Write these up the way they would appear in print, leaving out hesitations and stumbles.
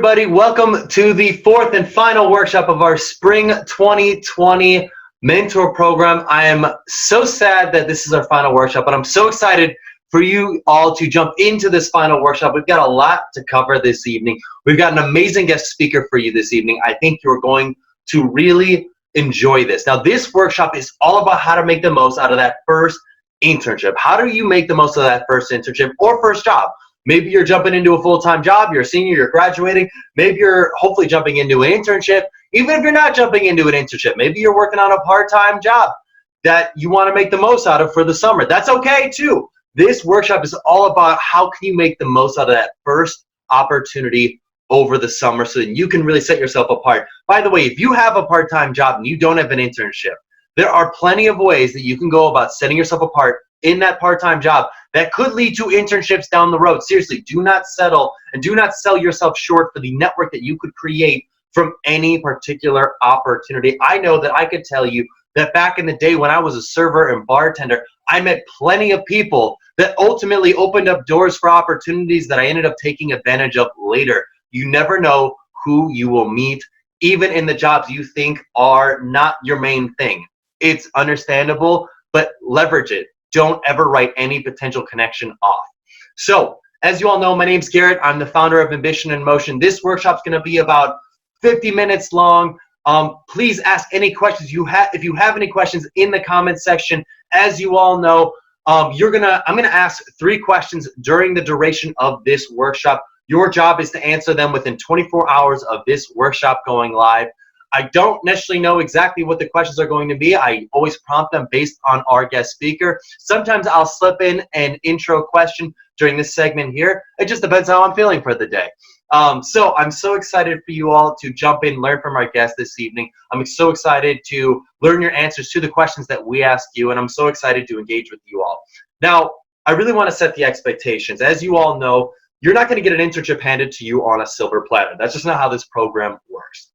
everybody. Welcome to the fourth and final workshop of our Spring 2020 Mentor Program. I am so sad that this is our final workshop, but I'm so excited for you all to jump into this final workshop. We've got a lot to cover this evening. We've got an amazing guest speaker for you this evening. I think you're going to really enjoy this. Now, this workshop is all about how to make the most out of that first internship. How do you make the most of that first internship or first job? Maybe you're jumping into a full-time job, you're a senior, you're graduating. Maybe you're hopefully jumping into an internship. Even if you're not jumping into an internship, maybe you're working on a part-time job that you want to make the most out of for the summer. That's okay too. This workshop is all about how can you make the most out of that first opportunity over the summer so that you can really set yourself apart. By the way, if you have a part-time job and you don't have an internship, there are plenty of ways that you can go about setting yourself apart in that part-time job that could lead to internships down the road. Seriously, do not settle and do not sell yourself short for the network that you could create from any particular opportunity. I know that I could tell you that back in the day when I was a server and bartender, I met plenty of people that ultimately opened up doors for opportunities that I ended up taking advantage of later. You never know who you will meet, even in the jobs you think are not your main thing. It's understandable, but leverage it. Don't ever write any potential connection off. So, as you all know, my name's Garrett. I'm the founder of Ambition in Motion. This workshop's going to be about 50 minutes long. Please ask any questions you have. If you have any questions in the comments section, as you all know, I'm going to ask 3 questions during the duration of this workshop. Your job is to answer them within 24 hours of this workshop going live. I don't necessarily know exactly what the questions are going to be. I always prompt them based on our guest speaker. Sometimes I'll slip in an intro question during this segment here. It just depends how I'm feeling for the day. So I'm so excited for you all to jump in, learn from our guest this evening. I'm so excited to learn your answers to the questions that we ask you, and I'm so excited to engage with you all. Now, I really want to set the expectations. As you all know, you're not going to get an internship handed to you on a silver platter. That's just not how this program works.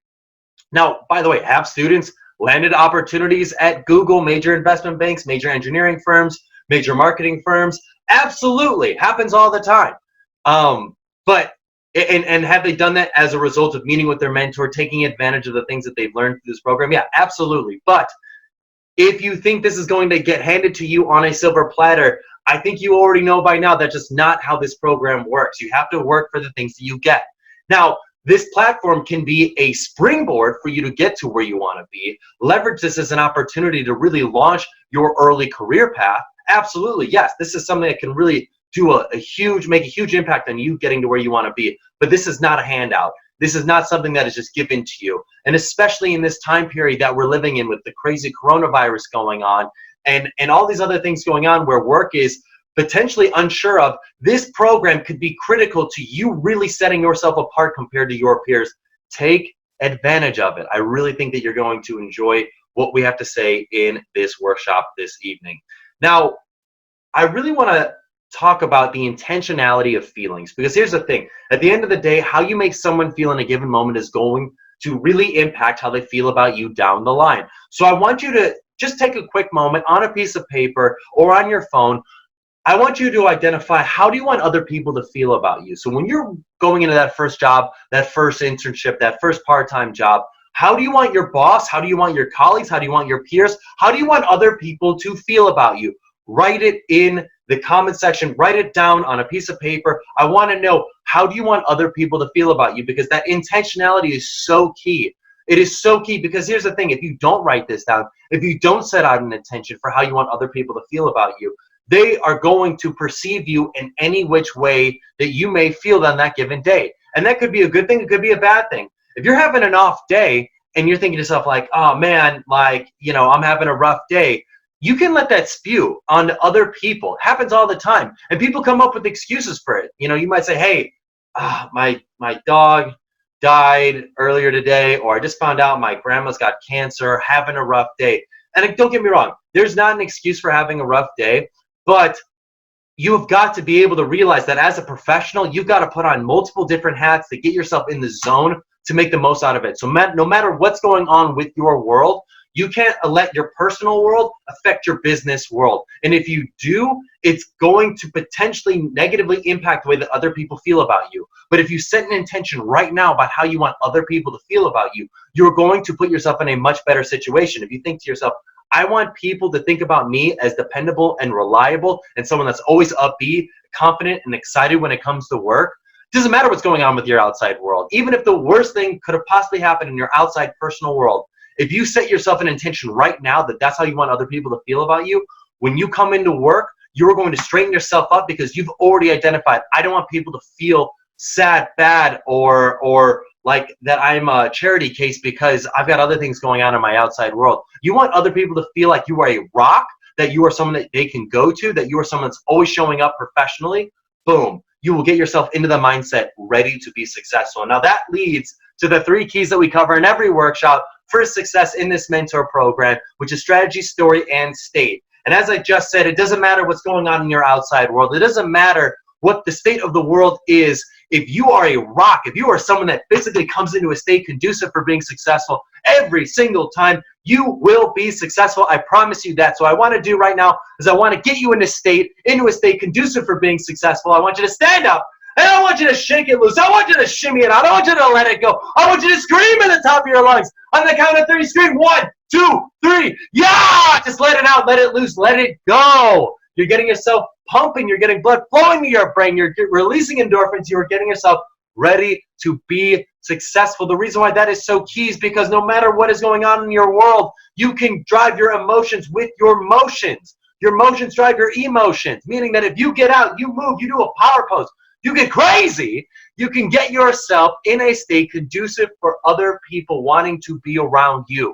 Now, by the way, have students landed opportunities at Google, major investment banks, major engineering firms, major marketing firms? Absolutely. Happens all the time. But have they done that as a result of meeting with their mentor, taking advantage of the things that they've learned through this program? Yeah, absolutely. But if you think this is going to get handed to you on a silver platter, I think you already know by now that's just not how this program works. You have to work for the things that you get. Now, this platform can be a springboard for you to get to where you want to be. Leverage this as an opportunity to really launch your early career path. Absolutely, yes, this is something that can really do make a huge impact on you getting to where you want to be. But this is not a handout. This is not something that is just given to you. And especially in this time period that we're living in with the crazy coronavirus going on and all these other things going on where work is potentially unsure of, this program could be critical to you really setting yourself apart compared to your peers. Take advantage of it. I really think that you're going to enjoy what we have to say in this workshop this evening. Now, I really want to talk about the intentionality of feelings, because here's the thing. At the end of the day, how you make someone feel in a given moment is going to really impact how they feel about you down the line. So I want you to just take a quick moment on a piece of paper or on your phone. I want you to identify, how do you want other people to feel about you? So when you're going into that first job, that first internship, that first part-time job, how do you want your boss? How do you want your colleagues? How do you want your peers? How do you want other people to feel about you? Write it in the comment section. Write it down on a piece of paper. I want to know, how do you want other people to feel about you? Because that intentionality is so key. It is so key, because here's the thing. If you don't write this down, if you don't set out an intention for how you want other people to feel about you, they are going to perceive you in any which way that you may feel on that given day. And that could be a good thing, it could be a bad thing. If you're having an off day and you're thinking to yourself like, oh man, like, I'm having a rough day, you can let that spew onto other people. It happens all the time. And people come up with excuses for it. You might say, hey, my dog died earlier today, or I just found out my grandma's got cancer, having a rough day. And don't get me wrong, there's not an excuse for having a rough day. But you've got to be able to realize that as a professional, you've got to put on multiple different hats to get yourself in the zone to make the most out of it. So no matter what's going on with your world, You can't let your personal world affect your business world. And if you do, it's going to potentially negatively impact the way that other people feel about you. But if you set an intention right now about how you want other people to feel about you, you're going to put yourself in a much better situation. If you think to yourself, I want people to think about me as dependable and reliable and someone that's always upbeat, confident, and excited when it comes to work. It doesn't matter what's going on with your outside world. Even if the worst thing could have possibly happened in your outside personal world, if you set yourself an intention right now that that's how you want other people to feel about you, when you come into work, you're going to straighten yourself up because you've already identified, I don't want people to feel sad, bad, or like that I'm a charity case because I've got other things going on in my outside world. You want other people to feel like you are a rock, that you are someone that they can go to, that you are someone that's always showing up professionally. Boom. You will get yourself into the mindset ready to be successful. Now that leads to the 3 keys that we cover in every workshop for success in this mentor program, which is strategy, story, and state. And as I just said, it doesn't matter what's going on in your outside world. It doesn't matter what the state of the world is. If you are a rock, if you are someone that physically comes into a state conducive for being successful every single time, you will be successful. I promise you that. So what I want to do right now is I want to get you into a state conducive for being successful. I want you to stand up. And I want you to shake it loose. I want you to shimmy it out. I want you to let it go. I want you to scream at the top of your lungs. On the count of 3, scream 1, 2, 3. Yeah! Just let it out. Let it loose. Let it go. You're getting yourself pumping. You're getting blood flowing to your brain. You're releasing endorphins. You're getting yourself ready to be successful. The reason why that is so key is because no matter what is going on in your world, you can drive your emotions with your motions. Your motions drive your emotions, meaning that if you get out, you move, you do a power pose, you get crazy, you can get yourself in a state conducive for other people wanting to be around you.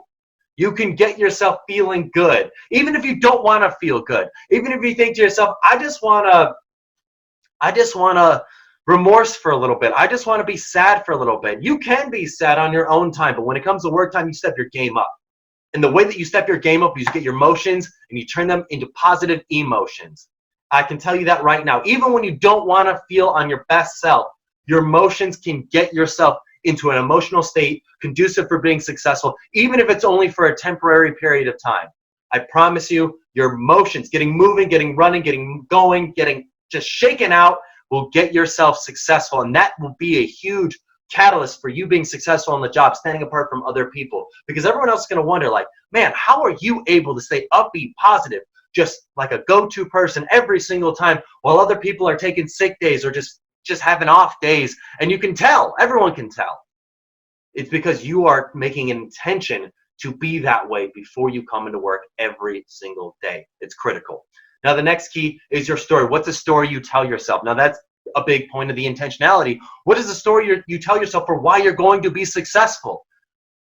You can get yourself feeling good, even if you don't want to feel good. Even if you think to yourself, I just want to remorse for a little bit. I just want to be sad for a little bit. You can be sad on your own time, but when it comes to work time, you step your game up. And the way that you step your game up is you get your emotions and you turn them into positive emotions. I can tell you that right now. Even when you don't want to feel on your best self, your emotions can get yourself into an emotional state conducive for being successful, even if it's only for a temporary period of time. I promise you, your emotions, getting moving, getting running, getting going, getting just shaken out, will get yourself successful. And that will be a huge catalyst for you being successful on the job, standing apart from other people. Because everyone else is going to wonder, like, man, how are you able to stay upbeat, positive, just like a go-to person every single time while other people are taking sick days or just having off days? And you can tell, everyone can tell. It's because you are making an intention to be that way before you come into work every single day. It's critical. Now, the next key is your story. What's the story you tell yourself? Now, that's a big point of the intentionality. What is the story you tell yourself for why you're going to be successful?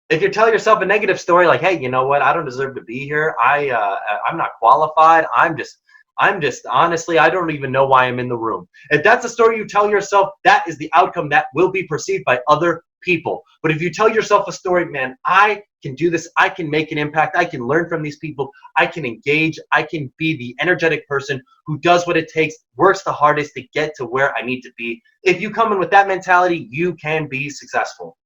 If you tell yourself a negative story like, hey, you know what, I don't deserve to be here, I'm not qualified, I'm just honestly, I don't even know why I'm in the room. If that's a story you tell yourself, that is the outcome that will be perceived by other people. But if you tell yourself a story, man, I can do this, I can make an impact, I can learn from these people, I can engage, I can be the energetic person who does what it takes, works the hardest to get to where I need to be. If you come in with that mentality, you can be successful.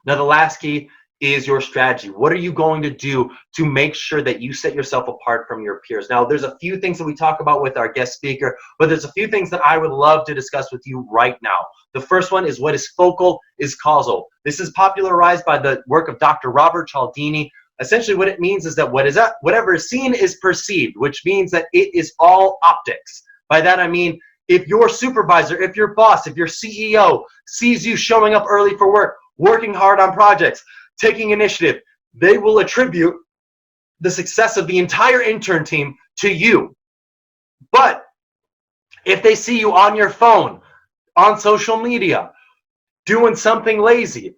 Now, the last key is your strategy. What are you going to do to make sure that you set yourself apart from your peers? Now, there's a few things that we talk about with our guest speaker, but there's a few things that I would love to discuss with you right now. The first one is what is focal is causal. This is popularized by the work of Dr. Robert Cialdini. Essentially, what it means is that whatever is seen is perceived, which means that it is all optics. By that, I mean, if your supervisor, if your boss, if your CEO sees you showing up early for work, working hard on projects, taking initiative, they will attribute the success of the entire intern team to you. But if they see you on your phone, on social media, doing something lazy,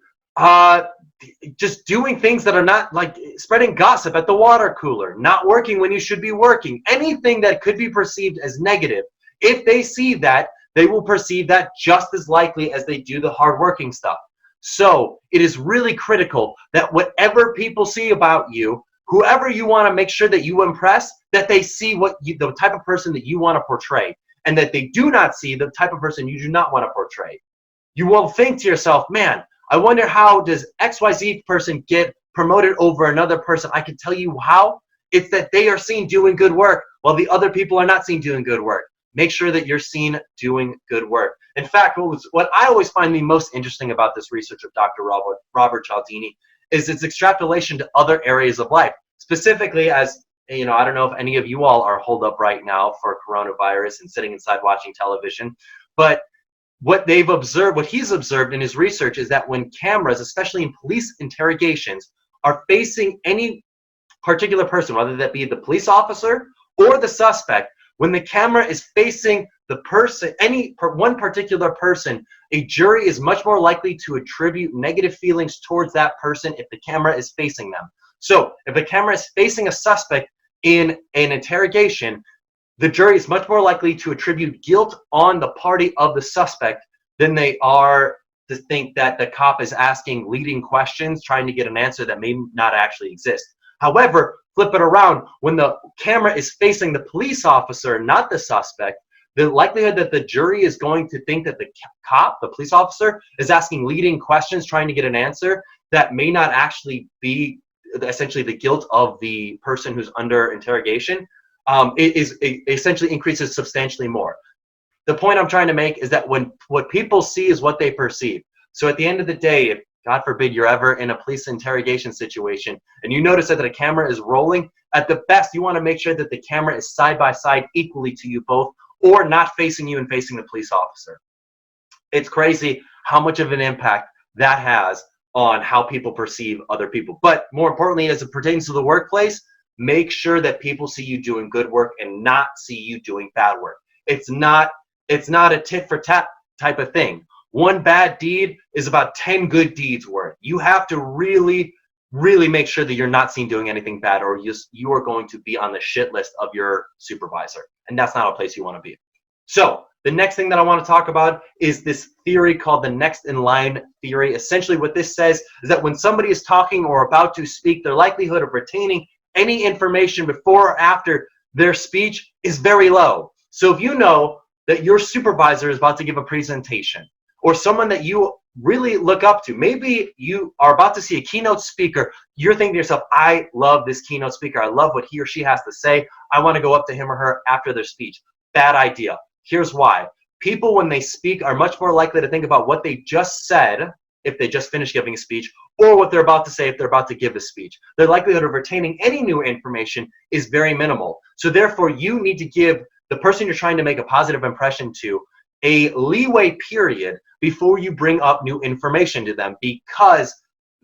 just doing things that are not, like spreading gossip at the water cooler, not working when you should be working, anything that could be perceived as negative, if they see that, they will perceive that just as likely as they do the hardworking stuff. So it is really critical that whatever people see about you, whoever you want to make sure that you impress, that they see the type of person that you want to portray, and that they do not see the type of person you do not want to portray. You will think to yourself, man, I wonder how does XYZ person get promoted over another person. I can tell you how. It's that they are seen doing good work while the other people are not seen doing good work. Make sure that you're seen doing good work. In fact, what I always find the most interesting about this research of Dr. Robert Cialdini is its extrapolation to other areas of life. Specifically, as you know, I don't know if any of you all are holed up right now for coronavirus and sitting inside watching television, but what he's observed in his research is that when cameras, especially in police interrogations, are facing any particular person, whether that be the police officer or the suspect, when the camera is facing the person, one particular person, a jury is much more likely to attribute negative feelings towards that person if the camera is facing them. So if the camera is facing a suspect in an interrogation, the jury is much more likely to attribute guilt on the party of the suspect than they are to think that the cop is asking leading questions, trying to get an answer that may not actually exist. However, flip it around. When the camera is facing the police officer, not the suspect, the likelihood that the jury is going to think that the cop, the police officer, is asking leading questions, trying to get an answer that may not actually be essentially the guilt of the person who's under interrogation, it essentially increases substantially more. The point I'm trying to make is that when what people see is what they perceive. So at the end of the day, if God forbid you're ever in a police interrogation situation and you notice that the camera is rolling, at the best you want to make sure that the camera is side by side equally to you both, or not facing you and facing the police officer. It's crazy how much of an impact that has on how people perceive other people. But more importantly, as it pertains to the workplace, make sure that people see you doing good work and not see you doing bad work. It's not a tit for tat type of thing. One bad deed is about 10 good deeds worth. You have to really make sure that you're not seen doing anything bad, or you are going to be on the shit list of your supervisor. And that's not a place you want to be. So the next thing that I want to talk about is this theory called the next in line theory. Essentially what this says is that when somebody is talking or about to speak, their likelihood of retaining any information before or after their speech is very low. So if you know that your supervisor is about to give a presentation, or someone that you really look up to, maybe you are about to see a keynote speaker, you're thinking to yourself, I love this keynote speaker, I love what he or she has to say, I want to go up to him or her after their speech. Bad idea. Here's why. People, when they speak, are much more likely to think about what they just said if they just finished giving a speech, or what they're about to say if they're about to give a speech. Their likelihood of retaining any new information is very minimal. So therefore, you need to give the person you're trying to make a positive impression to a leeway period before you bring up new information to them, because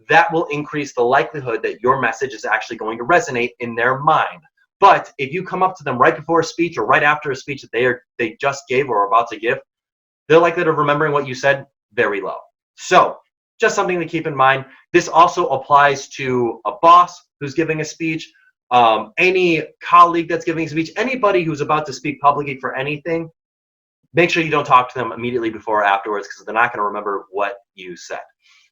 that will increase the likelihood that your message is actually going to resonate in their mind. But if you come up to them right before a speech or right after a speech that they just gave or are about to give, their likelihood of remembering what you said, very low. So just something to keep in mind. This also applies to a boss who's giving a speech, any colleague that's giving a speech, anybody who's about to speak publicly for anything. Make sure you don't talk to them immediately before or afterwards, because they're not going to remember what you said.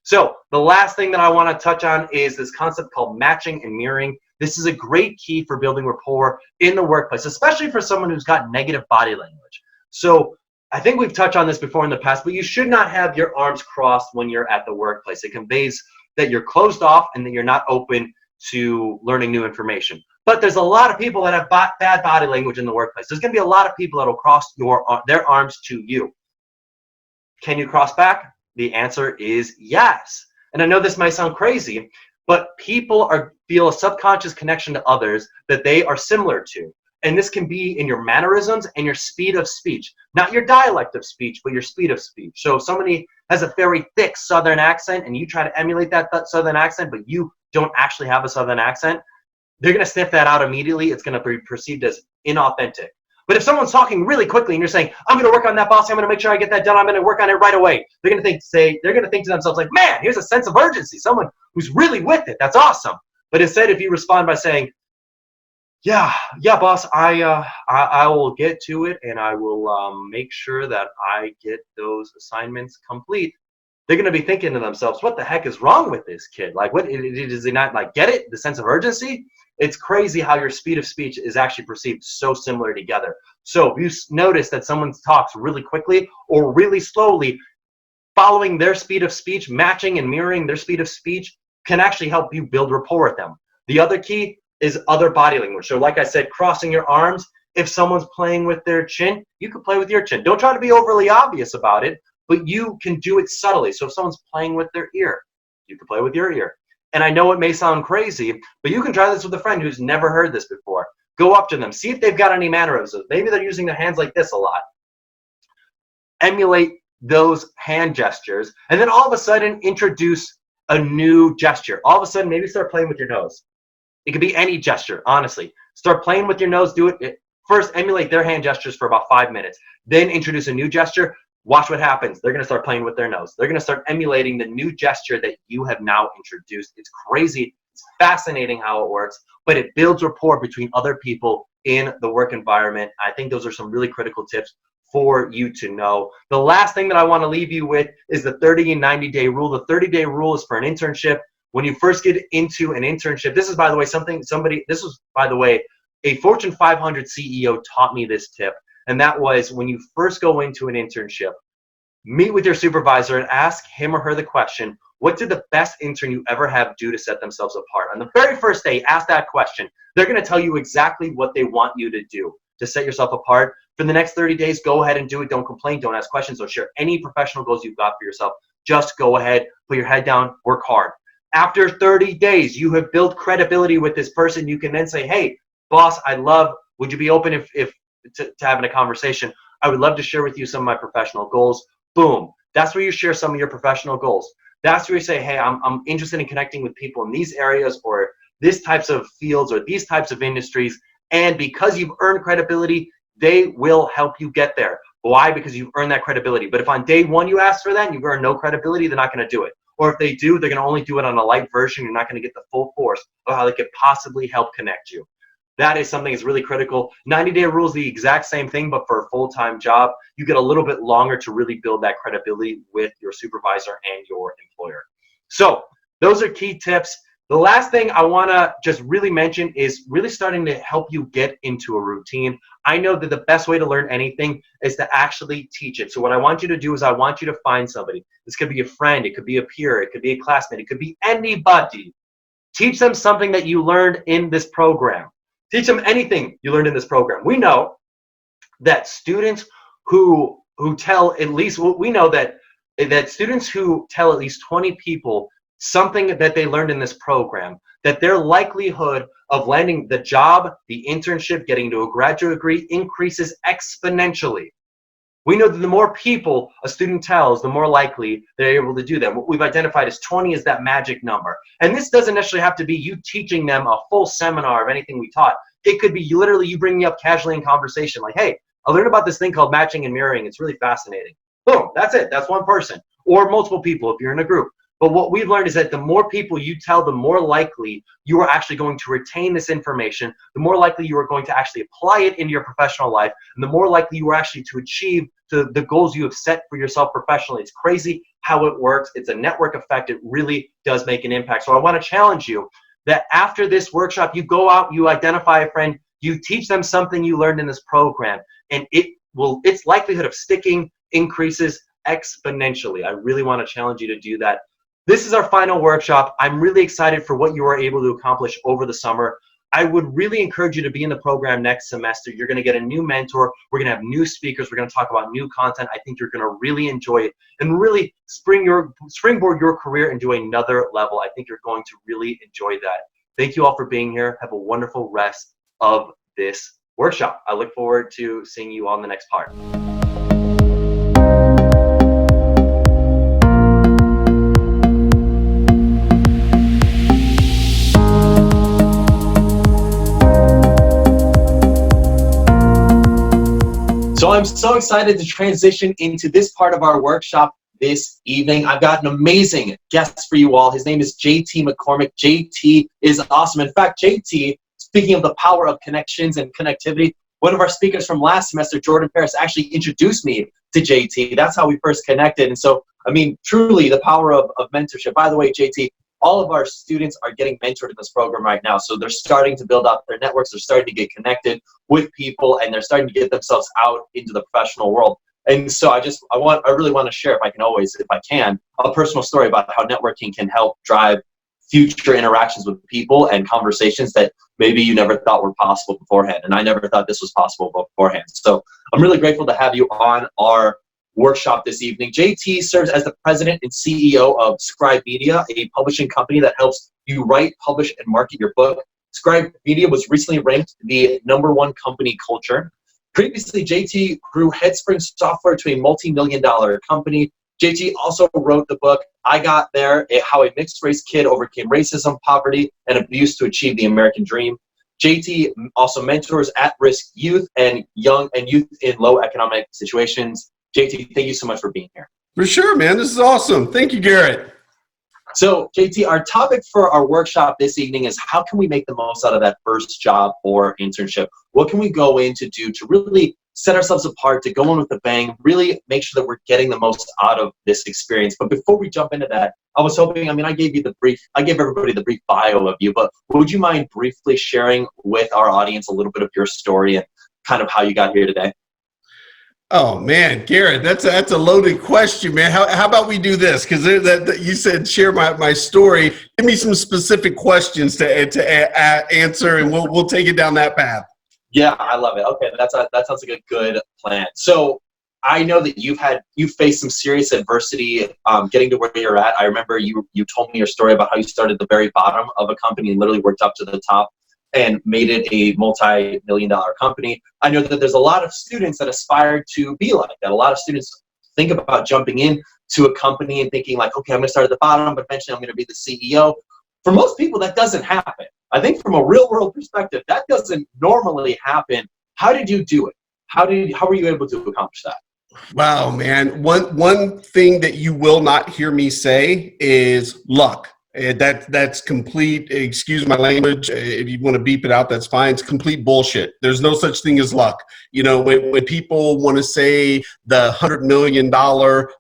So the last thing that I want to touch on is this concept called matching and mirroring. This is a great key for building rapport in the workplace, especially for someone who's got negative body language. So I think we've touched on this before in the past, but you should not have your arms crossed when you're at the workplace. It conveys that you're closed off and that you're not open to learning new information. But there's a lot of people that have bad body language in the workplace. There's going to be a lot of people that will cross their arms to you. Can you cross back? The answer is yes. And I know this might sound crazy, but people feel a subconscious connection to others that they are similar to. And this can be in your mannerisms and your speed of speech. Not your dialect of speech, but your speed of speech. So if somebody has a very thick Southern accent and you try to emulate that Southern accent, but you don't actually have a Southern accent, they're going to sniff that out immediately. It's going to be perceived as inauthentic. But if someone's talking really quickly and you're saying, I'm going to work on that, boss, I'm going to make sure I get that done, I'm going to work on it right away, they're going to think to themselves like, man, here's a sense of urgency, someone who's really with it. That's awesome. But instead, if you respond by saying, yeah, boss, I will get to it, and I will make sure that I get those assignments complete, they're going to be thinking to themselves, what the heck is wrong with this kid? Like, what, does he not like get it? The sense of urgency? It's crazy how your speed of speech is actually perceived so similar together. So if you notice that someone talks really quickly or really slowly, following their speed of speech, matching and mirroring their speed of speech, can actually help you build rapport with them. The other key is other body language. So like I said, crossing your arms. If someone's playing with their chin, you can play with your chin. Don't try to be overly obvious about it, but you can do it subtly. So if someone's playing with their ear, you can play with your ear. And I know it may sound crazy, but you can try this with a friend who's never heard this before. Go up to them, see if they've got any mannerisms. Maybe they're using their hands like this a lot. Emulate those hand gestures, and then all of a sudden introduce a new gesture. All of a sudden, maybe start playing with your nose. It could be any gesture, honestly. Start playing with your nose. Do it. First, emulate their hand gestures for about 5 minutes. Then introduce a new gesture. Watch what happens. They're going to start playing with their nose. They're going to start emulating the new gesture that you have now introduced. It's crazy. It's fascinating how it works, but it builds rapport between other people in the work environment. I think those are some really critical tips for you to know. The last thing that I want to leave you with is the 30 and 90-day rule. The 30-day rule is for an internship. When you first get into an internship, this is, by the way, a Fortune 500 CEO taught me this tip, and that was when you first go into an internship, meet with your supervisor and ask him or her the question, what did the best intern you ever have do to set themselves apart? On the very first day, ask that question. They're going to tell you exactly what they want you to do to set yourself apart. For the next 30 days, go ahead and do it. Don't complain. Don't ask questions. Don't share any professional goals you've got for yourself. Just go ahead, put your head down, work hard. After 30 days, you have built credibility with this person. You can then say, hey, boss, would you be open to having a conversation? I would love to share with you some of my professional goals. Boom. That's where you share some of your professional goals. That's where you say, hey, I'm interested in connecting with people in these areas or these types of fields or these types of industries. And because you've earned credibility, they will help you get there. Why? Because you've earned that credibility. But if on day one you ask for that and you've earned no credibility, they're not going to do it. Or if they do, they're going to only do it on a light version. You're not going to get the full force of how they could possibly help connect you. That is something that's really critical. 90-day rule is the exact same thing, but for a full-time job. You get a little bit longer to really build that credibility with your supervisor and your employer. So those are key tips. The last thing I want to just really mention is really starting to help you get into a routine. I know that the best way to learn anything is to actually teach it. So what I want you to do is I want you to find somebody. This could be a friend. It could be a peer. It could be a classmate. It could be anybody. Teach them something that you learned in this program. Teach them anything you learned in this program. We know that students who tell at least, we know that students who tell at least 20 people something that they learned in this program, that their likelihood of landing the job, the internship, getting to a graduate degree increases exponentially. We know that the more people a student tells, the more likely they're able to do that. What we've identified as 20 is that magic number. And this doesn't necessarily have to be you teaching them a full seminar of anything we taught. It could be literally you bringing up casually in conversation, like, hey, I learned about this thing called matching and mirroring. It's really fascinating. Boom, that's it. That's one person. Or multiple people if you're in a group. But what we've learned is that the more people you tell, the more likely you are actually going to retain this information, the more likely you are going to actually apply it into your professional life, and the more likely you are actually to achieve the goals you have set for yourself professionally. It's crazy how it works. It's a network effect. It really does make an impact. So I want to challenge you that after this workshop, you go out, you identify a friend, you teach them something you learned in this program, and its likelihood of sticking increases exponentially. I really want to challenge you to do that. This is our final workshop. I'm really excited for what you are able to accomplish over the summer. I would really encourage you to be in the program next semester. You're going to get a new mentor. We're going to have new speakers. We're going to talk about new content. I think you're going to really enjoy it and really springboard your career into another level. I think you're going to really enjoy that. Thank you all for being here. Have a wonderful rest of this workshop. I look forward to seeing you on the next part. So I'm so excited to transition into this part of our workshop this evening. I've got an amazing guest for you all. His name is JT McCormick. JT is awesome. In fact, JT, speaking of the power of connections and connectivity, one of our speakers from last semester, Jordan Paris, actually introduced me to JT. That's how we first connected. And so, I mean, truly the power of mentorship. By the way, JT, all of our students are getting mentored in this program right now. So they're starting to build up their networks. They're starting to get connected with people, and they're starting to get themselves out into the professional world. And so I really want to share, if I can, a personal story about how networking can help drive future interactions with people and conversations that maybe you never thought were possible beforehand. And I never thought this was possible beforehand. So I'm really grateful to have you on our workshop this evening. JT serves as the president and CEO of Scribe Media, a publishing company that helps you write, publish, and market your book. Scribe Media was recently ranked the #1 company culture. Previously, JT grew Headspring Software to a multi-million-dollar company. JT also wrote the book, I Got There, How a Mixed-Race Kid Overcame Racism, Poverty, and Abuse to Achieve the American Dream. JT also mentors at-risk youth and youth in low economic situations. JT, thank you so much for being here. For sure, man. This is awesome. Thank you, Garrett. So, JT, our topic for our workshop this evening is how can we make the most out of that first job or internship? What can we go in to do to really set ourselves apart, to go in with a bang, really make sure that we're getting the most out of this experience? But before we jump into that, I was hoping, I gave everybody the brief bio of you, but would you mind briefly sharing with our audience a little bit of your story and kind of how you got here today? Oh man, Garrett, that's a loaded question, man. How about we do this? Because you said share my story. Give me some specific questions to answer, and we'll take it down that path. Yeah, I love it. Okay, that sounds like a good plan. So I know that you've faced some serious adversity getting to where you're at. I remember you told me your story about how you started at the very bottom of a company and literally worked up to the top and made it a multi-million-dollar company. I know that there's a lot of students that aspire to be like that. A lot of students think about jumping in to a company and thinking like, okay, I'm gonna start at the bottom, but eventually I'm gonna be the CEO. For most people, that doesn't happen. I think from a real world perspective, that doesn't normally happen. How did you do it? How were you able to accomplish that? Wow, man. One thing that you will not hear me say is luck. That's complete, excuse my language, if you want to beep it out, that's fine. It's complete bullshit. There's no such thing as luck. You know, when people want to say the $100 million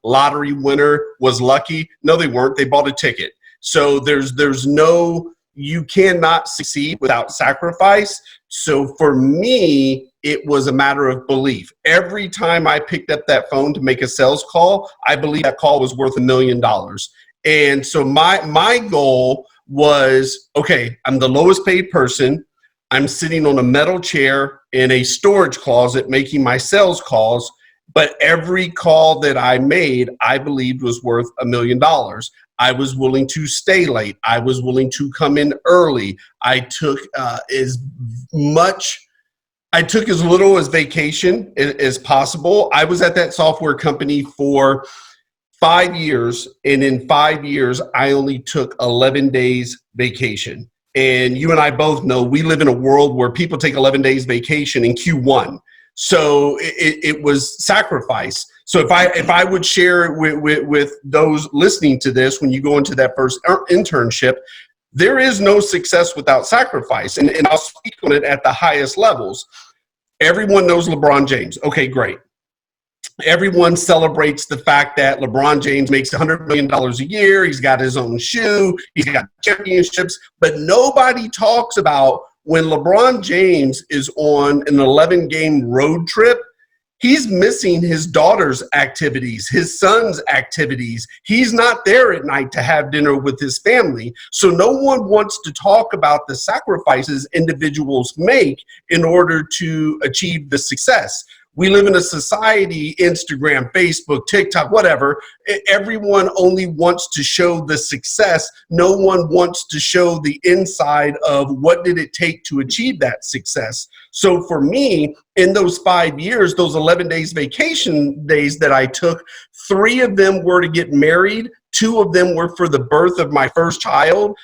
lottery winner was lucky, no, they weren't. They bought a ticket. So there's no, you cannot succeed without sacrifice. So for me, it was a matter of belief. Every time I picked up that phone to make a sales call, I believe that call was worth $1 million. And so my goal was, okay, I'm the lowest paid person. I'm sitting on a metal chair in a storage closet making my sales calls, but every call that I made, I believed was worth $1 million. I was willing to stay late. I was willing to come in early. I took as little as vacation as possible. I was at that software company for 5 years, and in 5 years, I only took 11 days vacation. And you and I both know we live in a world where people take 11 days vacation in Q1. So it was sacrifice. So if I would share with those listening to this, when you go into that first internship, there is no success without sacrifice. And I'll speak on it at the highest levels. Everyone knows LeBron James. Okay, great. Everyone celebrates the fact that LeBron James makes $100 million a year. He's got his own shoe. He's got championships. But nobody talks about when LeBron James is on an 11-game road trip, he's missing his daughter's activities, his son's activities. He's not there at night to have dinner with his family. So no one wants to talk about the sacrifices individuals make in order to achieve the success. We live in a society, Instagram, Facebook, TikTok, whatever. Everyone only wants to show the success. No one wants to show the inside of what did it take to achieve that success. So for me, in those 5 years, those 11 days vacation days that I took, 3 of them were to get married. 2 of them were for the birth of my first child.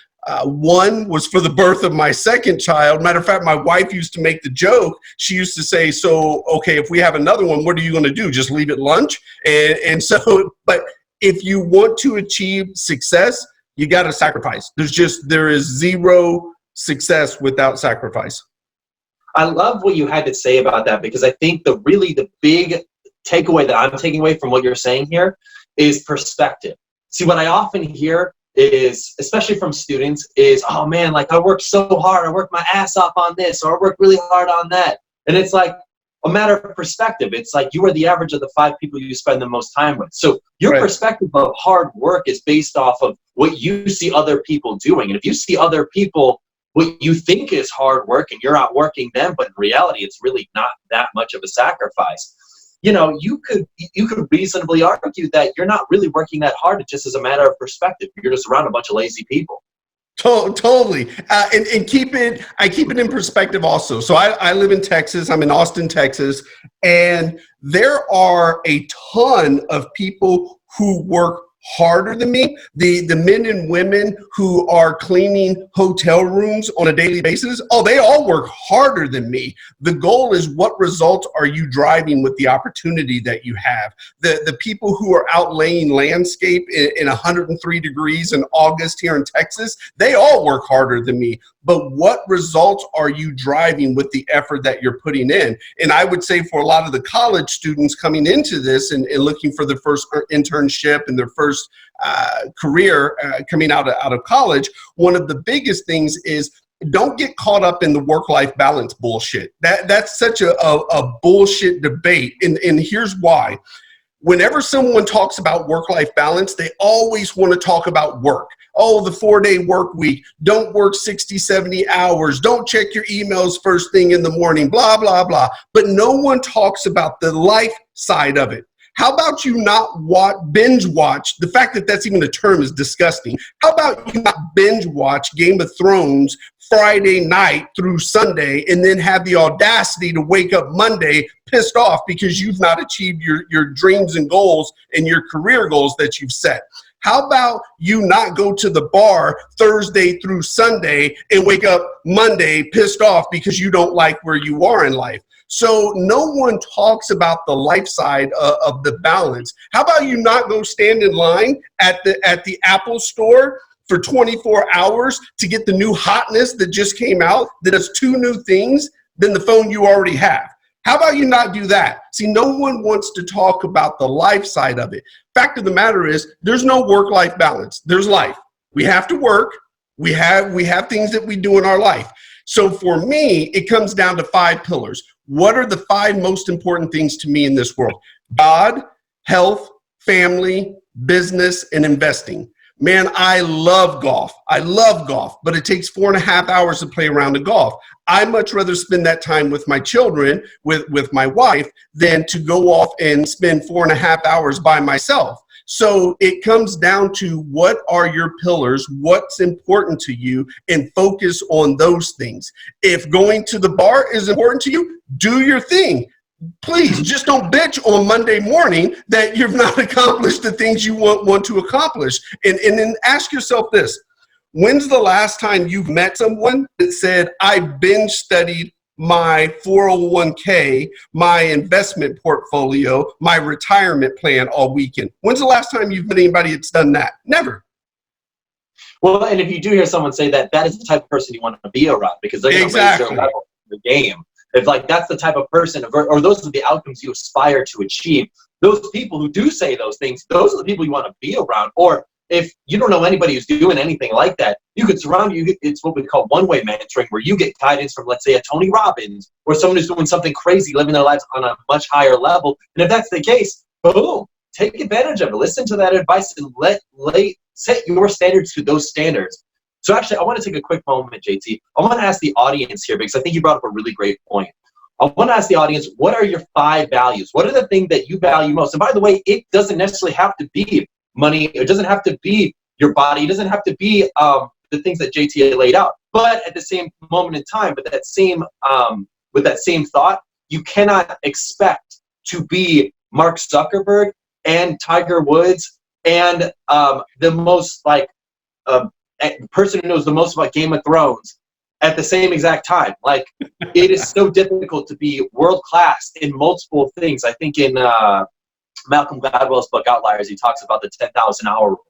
1 was for the birth of my second child. Matter of fact, my wife used to make the joke. She used to say, so, okay, if we have another one, what are you going to do? Just leave at lunch? And so, but if you want to achieve success, you got to sacrifice. There is zero success without sacrifice. I love what you had to say about that, because I think the big takeaway that I'm taking away from what you're saying here is perspective. See, what I often hear is, especially from students, is, oh man, like I worked so hard, I worked my ass off on this, or I worked really hard on that. And it's like, a matter of perspective. It's like you are the average of the 5 people you spend the most time with. So your Right. perspective of hard work is based off of what you see other people doing. And if you see other people, what you think is hard work, and you're outworking them, but in reality, it's really not that much of a sacrifice. You know, you could reasonably argue that you're not really working that hard. It's just as a matter of perspective. You're just around a bunch of lazy people. Totally. And I keep it in perspective also. So I live in Texas. I'm in Austin, Texas. And there are a ton of people who work harder than me. The men and women who are cleaning hotel rooms on a daily basis, oh, they all work harder than me. The goal is, what results are you driving with the opportunity that you have? The people who are out laying landscape in 103 degrees in August here in Texas, they all work harder than me. But what results are you driving with the effort that you're putting in? And I would say for a lot of the college students coming into this and looking for their first internship and their first career coming out of college, one of the biggest things is, don't get caught up in the work-life balance bullshit. That's such a bullshit debate. And here's why. Whenever someone talks about work-life balance, they always want to talk about work. Oh, the 4-day work week. Don't work 60, 70 hours. Don't check your emails first thing in the morning, blah, blah, blah. But no one talks about the life side of it. How about you not binge watch? The fact that that's even a term is disgusting. How about you not binge watch Game of Thrones Friday night through Sunday and then have the audacity to wake up Monday pissed off because you've not achieved your dreams and goals and your career goals that you've set? How about you not go to the bar Thursday through Sunday and wake up Monday pissed off because you don't like where you are in life? So no one talks about the life side of the balance. How about you not go stand in line at the Apple store for 24 hours to get the new hotness that just came out that has 2 new things than the phone you already have? How about you not do that? See, no one wants to talk about the life side of it. Fact of the matter is, there's no work-life balance. There's life. We have to work. We have things that we do in our life. So for me, it comes down to 5 pillars. What are the 5 most important things to me in this world? God, health, family, business, and investing. Man, I love golf. But it takes 4.5 hours to play around the golf. I much rather spend that time with my children, with my wife, than to go off and spend 4.5 hours by myself. So it comes down to, what are your pillars? What's important to you? And focus on those things. If going to the bar is important to you, do your thing. Please just don't bitch on Monday morning that you've not accomplished the things you want to accomplish. And then ask yourself this: when's the last time you've met someone that said, I binge studied my 401k, my investment portfolio, my retirement plan all weekend? When's the last time you've met anybody that's done that? Never. Well, and if you do hear someone say that, that is the type of person you want to be around, because they're going to raise their level of the game. If like that's the type of person, or those are the outcomes you aspire to achieve, those people who do say those things, those are the people you want to be around. Or if you don't know anybody who's doing anything like that, you could surround you. It's what we call one-way mentoring, where you get guidance from, let's say, a Tony Robbins or someone who's doing something crazy, living their lives on a much higher level. And if that's the case, boom, take advantage of it. Listen to that advice and set your standards to those standards. So actually, I want to take a quick moment, JT. I want to ask the audience here, because I think you brought up a really great point. I want to ask the audience, what are your 5 values? What are the things that you value most? And by the way, it doesn't necessarily have to be money. It doesn't have to be your body. It doesn't have to be the things that JT laid out. But at the same moment in time, with that same thought, you cannot expect to be Mark Zuckerberg and Tiger Woods and the most person who knows the most about Game of Thrones at the same exact time. Like, it is so difficult to be world class in multiple things. I think in Malcolm Gladwell's book Outliers, he talks about the 10,000 hour rule.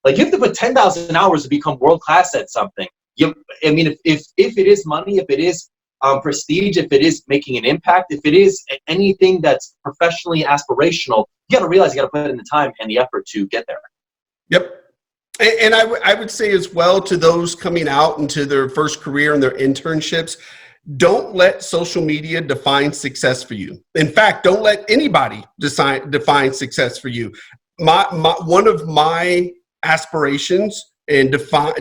Like, you have to put 10,000 hours to become world class at something. If it is money, if it is prestige, if it is making an impact, if it is anything that's professionally aspirational, you got to realize you got to put in the time and the effort to get there. Yep. And I would say as well, to those coming out into their first career and their internships, Don't let social media define success for you. In fact, don't let anybody define success for you. One of my aspirations and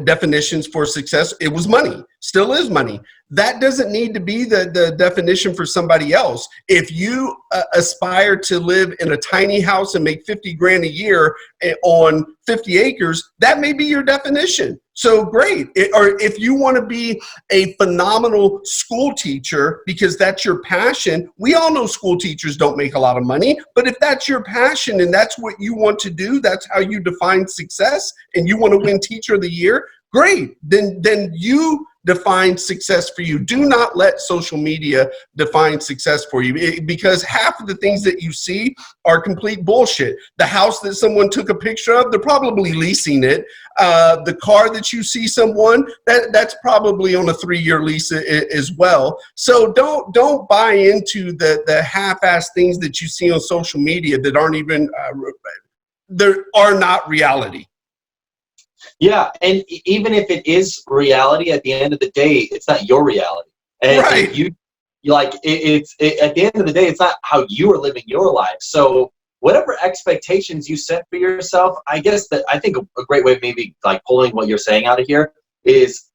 definitions for success, it was money, still is money. That doesn't need to be the definition for somebody else. If you aspire to live in a tiny house and make 50 grand a year on 50 acres, that may be your definition. So great. Or if you want to be a phenomenal school teacher because that's your passion, we all know school teachers don't make a lot of money, but if that's your passion and that's what you want to do, that's how you define success, and you want to win Teacher of the Year, great. Then you define success for you. Do not let social media define success for you, because half of the things that you see are complete bullshit. The house that someone took a picture of, they're probably leasing it. The car that you see someone, that's probably on a 3-year lease as well. So don't buy into the half-ass things that you see on social media that aren't even, there are not reality. Yeah, and even if it is reality, at the end of the day, it's not your reality. And right. at the end of the day, it's not how you are living your life. So whatever expectations you set for yourself, I think a great way of maybe like pulling what you're saying out of here is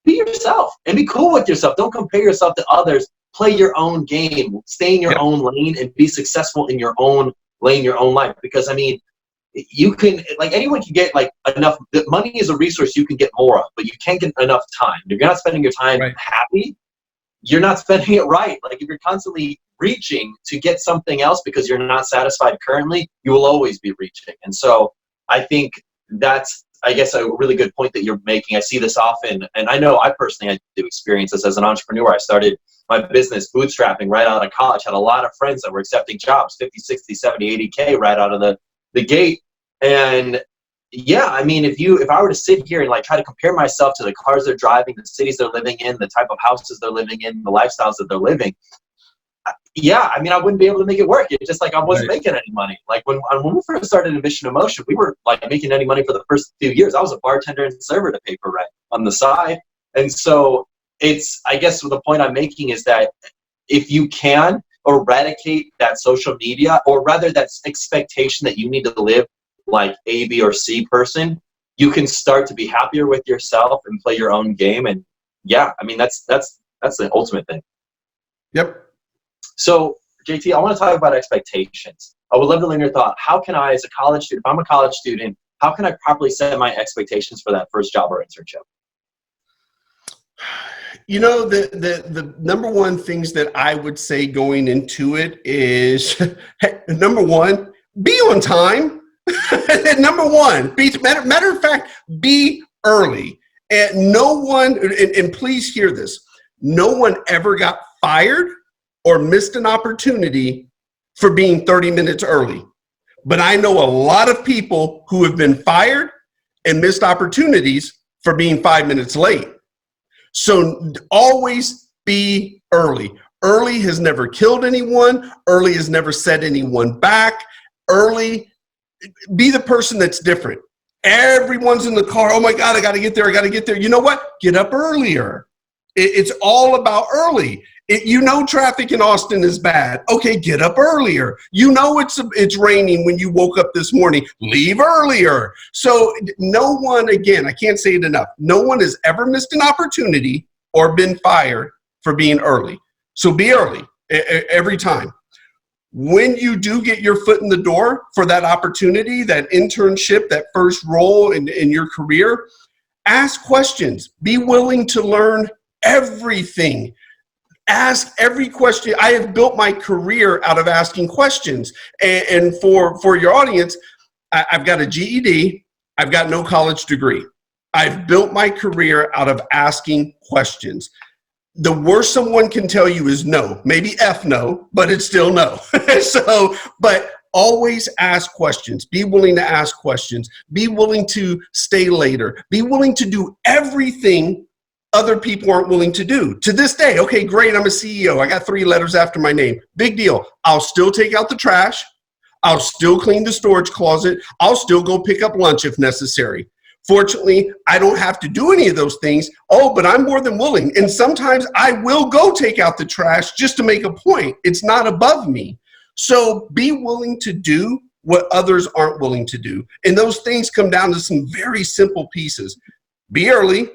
be yourself and be cool with yourself. Don't compare yourself to others. Play your own game. Stay in your own lane and be successful in your own lane, your own life. Because, I mean, you can, like, anyone can get like enough. Money is a resource you can get more of, but you can't get enough time. If you're not spending your time happy, you're not spending it right. Like, if you're constantly reaching to get something else because you're not satisfied currently, you will always be reaching. And so I think that's, I guess, a really good point that you're making. I see this often, and I know I personally had to experience this as an entrepreneur. I started my business bootstrapping right out of college, had a lot of friends that were accepting jobs, 50, 60, 70, 80K right out of the gate. And yeah, I mean, if I were to sit here and like try to compare myself to the cars they're driving, the cities they're living in, the type of houses they're living in, the lifestyles that they're living, yeah, I mean, I wouldn't be able to make it work. It's just like I wasn't making any money. Like when we first started Ambition Emotion, we were like making any money for the first few years. I was a bartender and server to pay for rent on the side. And so it's, I guess the point I'm making is that if you can eradicate that social media, or rather that expectation that you need to live like A, B, or C person, you can start to be happier with yourself and play your own game. And yeah, I mean, that's the ultimate thing. Yep. So JT, I want to talk about expectations. I would love to learn your thought. How can I, as a college student, if I'm a college student, how can I properly set my expectations for that first job or internship? You know, the number one things that I would say going into it is, number one, be on time. Number one, matter of fact, be early. And no one, and please hear this, no one ever got fired or missed an opportunity for being 30 minutes early. But I know a lot of people who have been fired and missed opportunities for being 5 minutes late. So always be early. Early has never killed anyone. Early has never set anyone back. Early, be the person that's different. Everyone's in the car. Oh my God, I got to get there. I got to get there. You know what? Get up earlier. It's all about early. You know traffic in Austin is bad. Okay, get up earlier. You know it's raining when you woke up this morning. Leave earlier. So no one, again, I can't say it enough, no one has ever missed an opportunity or been fired for being early. So be early every time. When you do get your foot in the door for that opportunity, that internship, that first role in your career, ask questions. Be willing to learn everything. Ask every question. I have built my career out of asking questions. And for your audience, I've got a GED. I've got no college degree. I've built my career out of asking questions. The worst someone can tell you is no. Maybe F no, but it's still no. But always ask questions. Be willing to ask questions. Be willing to stay later. Be willing to do everything other people aren't willing to do. To this day, okay, great, I'm a CEO. I got 3 letters after my name. Big deal. I'll still take out the trash. I'll still clean the storage closet. I'll still go pick up lunch if necessary. Fortunately, I don't have to do any of those things. Oh, but I'm more than willing. And sometimes I will go take out the trash just to make a point. It's not above me. So be willing to do what others aren't willing to do. And those things come down to some very simple pieces. Be early.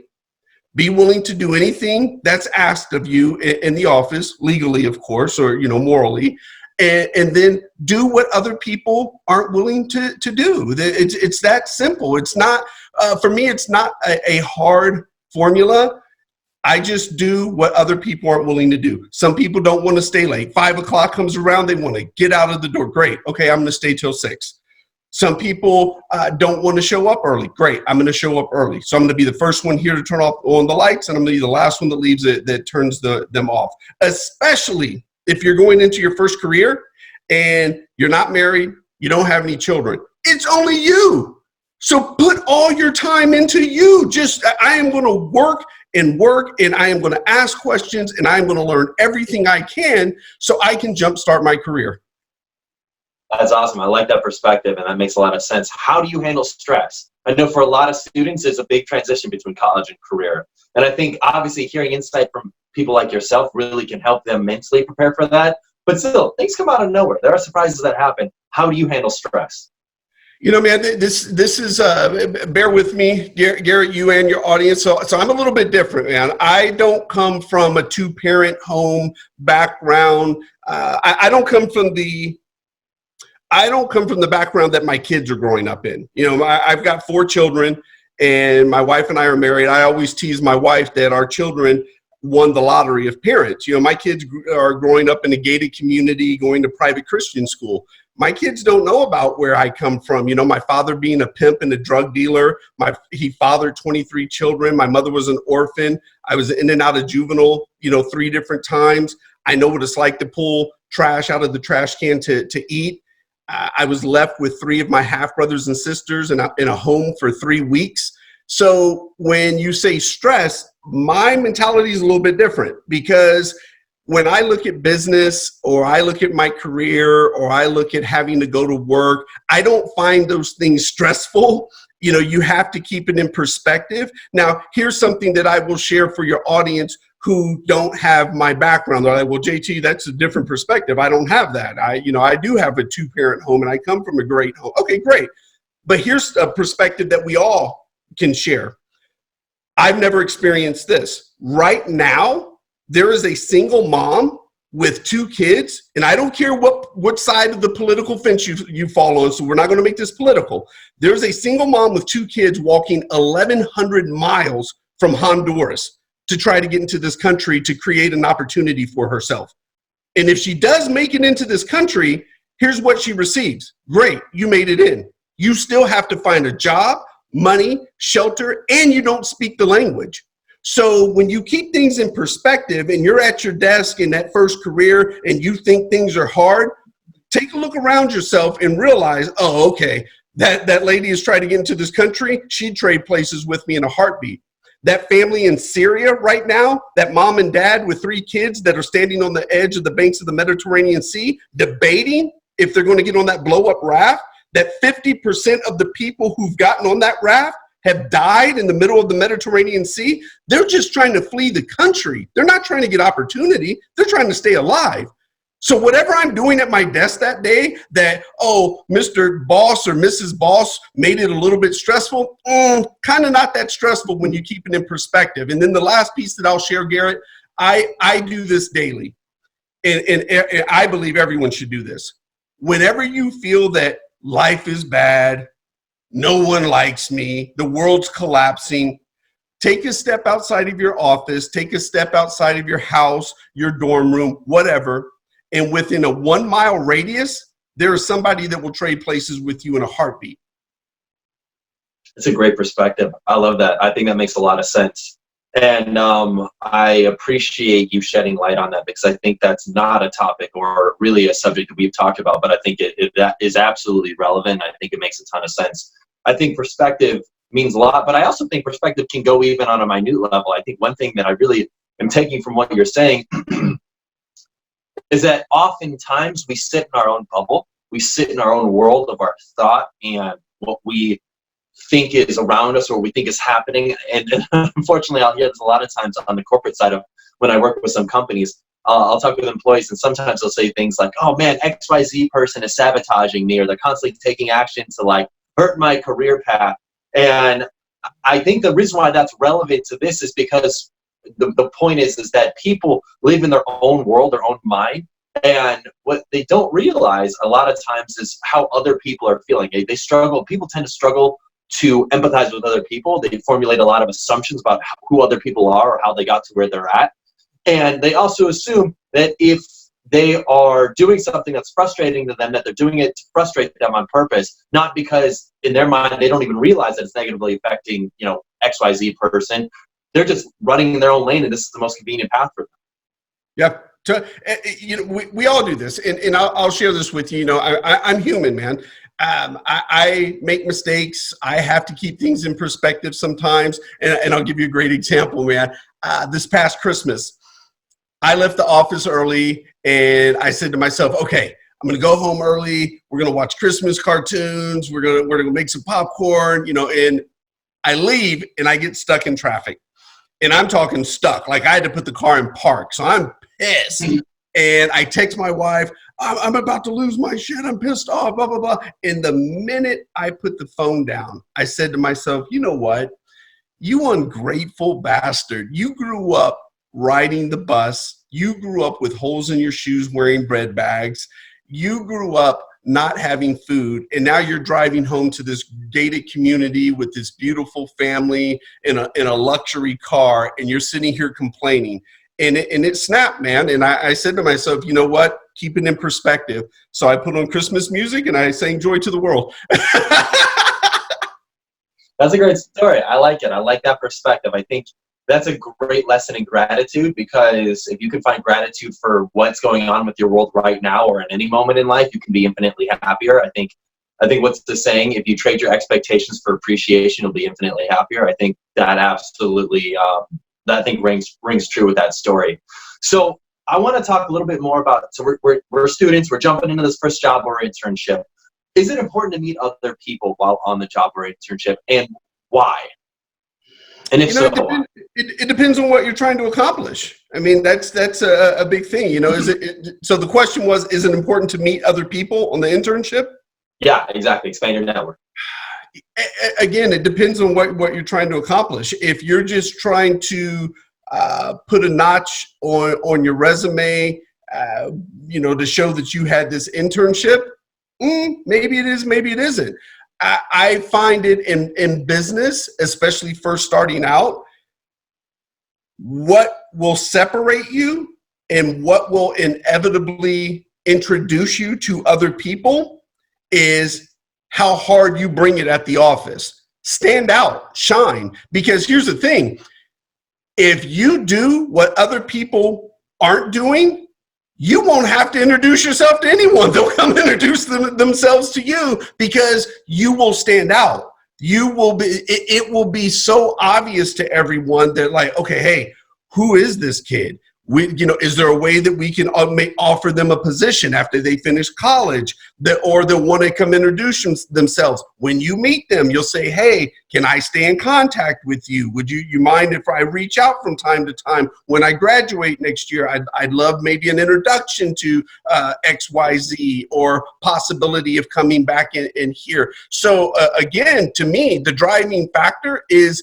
Be willing to do anything that's asked of you in the office, legally, of course, or, morally. And then do what other people aren't willing to do. It's that simple. It's not, for me, it's not a hard formula. I just do what other people aren't willing to do. Some people don't want to stay late. 5 o'clock comes around, they want to get out of the door. Great. Okay, I'm going to stay till 6. Some people don't want to show up early. Great, I'm going to show up early. So I'm going to be the first one here to turn on the lights, and I'm going to be the last one that leaves that turns them off. Especially if you're going into your first career and you're not married, you don't have any children. It's only you. So put all your time into you. I am going to work, and I am going to ask questions, and I am going to learn everything I can so I can jumpstart my career. That's awesome. I like that perspective, and that makes a lot of sense. How do you handle stress? I know for a lot of students, it's a big transition between college and career. And I think obviously hearing insight from people like yourself really can help them mentally prepare for that. But still, things come out of nowhere. There are surprises that happen. How do you handle stress? Man, this is, bear with me, Garrett, you and your audience. So I'm a little bit different, man. I don't come from a 2-parent home background. I don't come from the background that my kids are growing up in. I've got 4 children, and my wife and I are married. I always tease my wife that our children won the lottery of parents. My kids are growing up in a gated community, going to private Christian school. My kids don't know about where I come from. My father being a pimp and a drug dealer. He fathered 23 children. My mother was an orphan. I was in and out of juvenile, 3 different times. I know what it's like to pull trash out of the trash can to eat. I was left with 3 of my half brothers and sisters in a home for 3 weeks. So when you say stress, my mentality is a little bit different, because when I look at business, or I look at my career, or I look at having to go to work, I don't find those things stressful. You have to keep it in perspective. Now, here's something that I will share for your audience who don't have my background. They're like, well, JT, that's a different perspective. I don't have that. I do have a 2-parent home, and I come from a great home. Okay, great. But here's a perspective that we all can share. I've never experienced this. Right now, there is a single mom with 2 kids, and I don't care what side of the political fence you fall on, so we're not going to make this political. There's a single mom with 2 kids walking 1,100 miles from Honduras to try to get into this country to create an opportunity for herself. And if she does make it into this country, here's what she receives. Great, you made it in. You still have to find a job, money, shelter, and you don't speak the language. So when you keep things in perspective and you're at your desk in that first career and you think things are hard, take a look around yourself and realize, oh, okay, that lady is trying to get into this country. She'd trade places with me in a heartbeat. That family in Syria right now, that mom and dad with 3 kids that are standing on the edge of the banks of the Mediterranean Sea, debating if they're going to get on that blow-up raft, that 50% of the people who've gotten on that raft have died in the middle of the Mediterranean Sea. They're just trying to flee the country. They're not trying to get opportunity. They're trying to stay alive. So whatever I'm doing at my desk that day that, oh, Mr. Boss or Mrs. Boss made it a little bit stressful, kind of not that stressful when you keep it in perspective. And then the last piece that I'll share, Garrett, I do this daily, and I believe everyone should do this. Whenever you feel that life is bad, no one likes me, the world's collapsing, take a step outside of your office, take a step outside of your house, your dorm room, whatever, and within a 1-mile radius, there is somebody that will trade places with you in a heartbeat. It's a great perspective. I love that. I think that makes a lot of sense. And I appreciate you shedding light on that, because I think that's not a topic or really a subject that we've talked about, but I think that is absolutely relevant. I think it makes a ton of sense. I think perspective means a lot, but I also think perspective can go even on a minute level. I think one thing that I really am taking from what you're saying is that oftentimes we sit in our own bubble. We sit in our own world of our thought and what we think is around us or we think is happening. And unfortunately, I'll hear this a lot of times on the corporate side of when I work with some companies. I'll talk with employees, and sometimes they'll say things like, oh man, XYZ person is sabotaging me, or they're constantly taking action to like hurt my career path. And I think the reason why that's relevant to this is because the point is that people live in their own world, their own mind. And what they don't realize a lot of times is how other people are feeling. They struggle. People tend to struggle to empathize with other people. They formulate a lot of assumptions about who other people are or how they got to where they're at. And they also assume that if they are doing something that's frustrating to them, that they're doing it to frustrate them on purpose, not because in their mind they don't even realize that it's negatively affecting, XYZ person. They're just running in their own lane, and this is the most convenient path for them. Yep. So, we all do this, and I'll share this with you. I'm human, man. I make mistakes. I have to keep things in perspective sometimes, and I'll give you a great example, man. This past Christmas, I left the office early, and I said to myself, okay, I'm going to go home early. We're going to watch Christmas cartoons. We're going to make some popcorn, and I leave, and I get stuck in traffic. And I'm talking stuck. Like I had to put the car in park. So I'm pissed. And I text my wife, I'm about to lose my shit. I'm pissed off, blah, blah, blah. And the minute I put the phone down, I said to myself, you know what? You ungrateful bastard. You grew up riding the bus. You grew up with holes in your shoes wearing bread bags. You grew up not having food, and now you're driving home to this gated community with this beautiful family in a luxury car, and you're sitting here complaining. And it snapped, man. And I said to myself, you know what? Keep it in perspective. So I put on Christmas music and I sang Joy to the World. That's a great story. I like it. I like that perspective. I think that's a great lesson in gratitude, because if you can find gratitude for what's going on with your world right now or at any moment in life, you can be infinitely happier. I think what's the saying? If you trade your expectations for appreciation, you'll be infinitely happier. I think that absolutely, that I think rings true with that story. So I want to talk a little bit more about, so we're students, we're jumping into this first job or internship. Is it important to meet other people while on the job or internship, and why? And if it depends on what you're trying to accomplish. I mean, that's a big thing. So the question was, is it important to meet other people on the internship? Yeah, exactly. Expand your network. Again, it depends on what you're trying to accomplish. If you're just trying to put a notch on your resume, to show that you had this internship, maybe it is, maybe it isn't. I find it in business, especially first starting out, what will separate you and what will inevitably introduce you to other people is how hard you bring it at the office. Stand out, shine. Because here's the thing. If you do what other people aren't doing, you won't have to introduce yourself to anyone. They'll come introduce themselves to you, because you will stand out. It will be so obvious to everyone that, like, okay, hey, who is this kid? Is there a way that we can offer them a position after they finish college, or they'll want to come introduce themselves? When you meet them, you'll say, hey, can I stay in contact with you? Would you mind if I reach out from time to time when I graduate next year? I'd love maybe an introduction to XYZ, or possibility of coming back in here. So again, to me, the driving factor is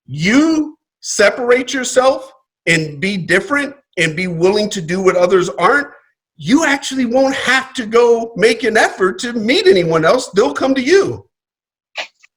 you separate yourself and be different and be willing to do what others aren't. You actually won't have to go make an effort to meet anyone else. They'll come to you.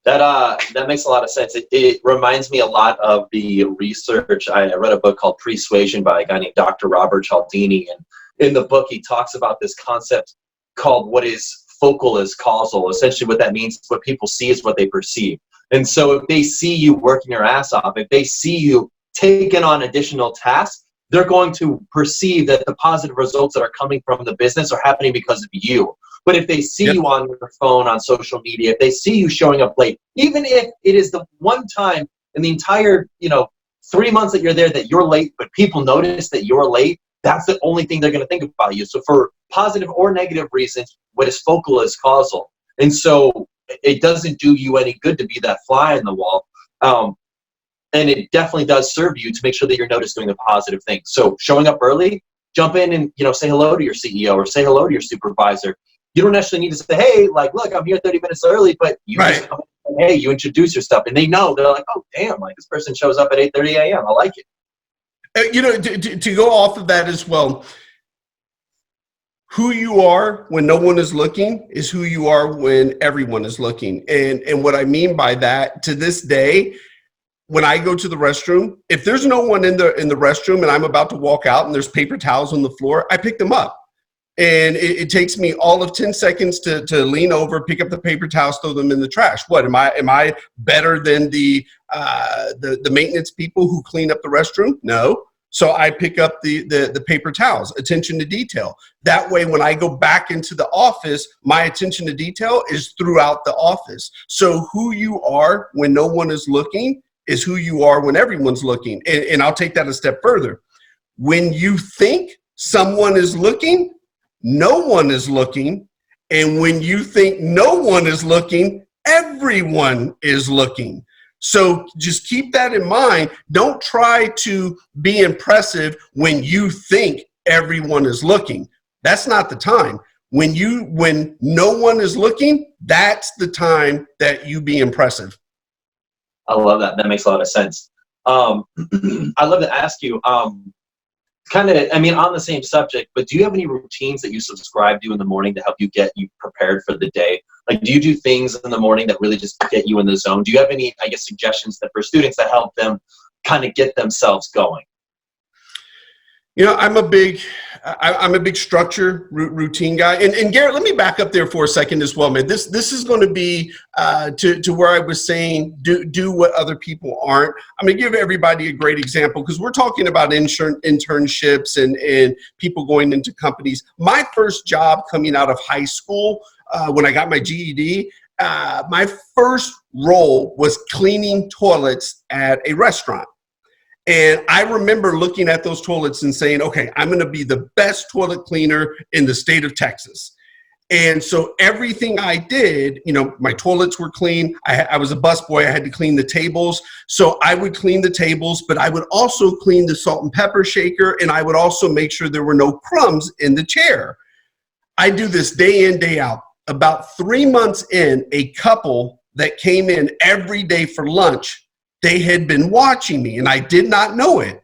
That makes a lot of sense. It reminds me a lot of the research. I read a book called Persuasion by a guy named Dr. Robert Cialdini. And in the book, he talks about this concept called what is focal is causal. Essentially what that means is what people see is what they perceive. And so if they see you working your ass off, if they see you taking on additional tasks, they're going to perceive that the positive results that are coming from the business are happening because of you. But if they see you on your phone, on social media, if they see you showing up late, even if it is the one time in the entire 3 months that you're there that you're late, but people notice that you're late, that's the only thing they're going to think about you. So for positive or negative reasons, what is focal is causal. And so it doesn't do you any good to be that fly in the wall. And it definitely does serve you to make sure that you're noticed doing the positive things. So showing up early, jump in and, you know, say hello to your CEO or say hello to your supervisor. You don't necessarily need to say, hey, like, look, I'm here 30 minutes early, but you just come in and, hey, you introduce your stuff, and they know. They're like, oh, damn, like this person shows up at 8:30 a.m. I like it. You know, to go off of that as well, who you are when no one is looking is who you are when everyone is looking. And what I mean by that, to this day, when I go to the restroom, if there's no one in the restroom and I'm about to walk out and there's paper towels on the floor, I pick them up. And it takes me all of 10 seconds to lean over, pick up the paper towels, throw them in the trash. What, am I better than the maintenance people who clean up the restroom? No. So I pick up the paper towels, attention to detail. That way, when I go back into the office, my attention to detail is throughout the office. So who you are when no one is looking is who you are when everyone's looking. And I'll take that a step further. When you think someone is looking, no one is looking. And when you think no one is looking, everyone is looking. So just keep that in mind. Don't try to be impressive when you think everyone is looking. That's not the time. When no one is looking, that's the time that you be impressive. I love that. That makes a lot of sense. I'd love to ask you, kind of, I mean, on the same subject, but do you have any routines that you subscribe to in the morning to help you get you prepared for the day? Like, do you do things in the morning that really just get you in the zone? Do you have any, I guess, suggestions that for students that help them kind of get themselves going? You know, I'm a big structure routine guy. And Garrett, let me back up there for a second as well, man. This is going to be to where I was saying do what other people aren't. I'm going to give everybody a great example because we're talking about internships and people going into companies. My first job coming out of high school, when I got my GED, my first role was cleaning toilets at a restaurant. And I remember looking at those toilets and saying, okay, I'm going to be the best toilet cleaner in the state of Texas. And so everything I did, you know, my toilets were clean. I was a busboy. I had to clean the tables. So I would clean the tables, but I would also clean the salt and pepper shaker. And I would also make sure there were no crumbs in the chair. I do this day in, day out. About 3 months in, a couple that came in every day for lunch, they had been watching me and I did not know it.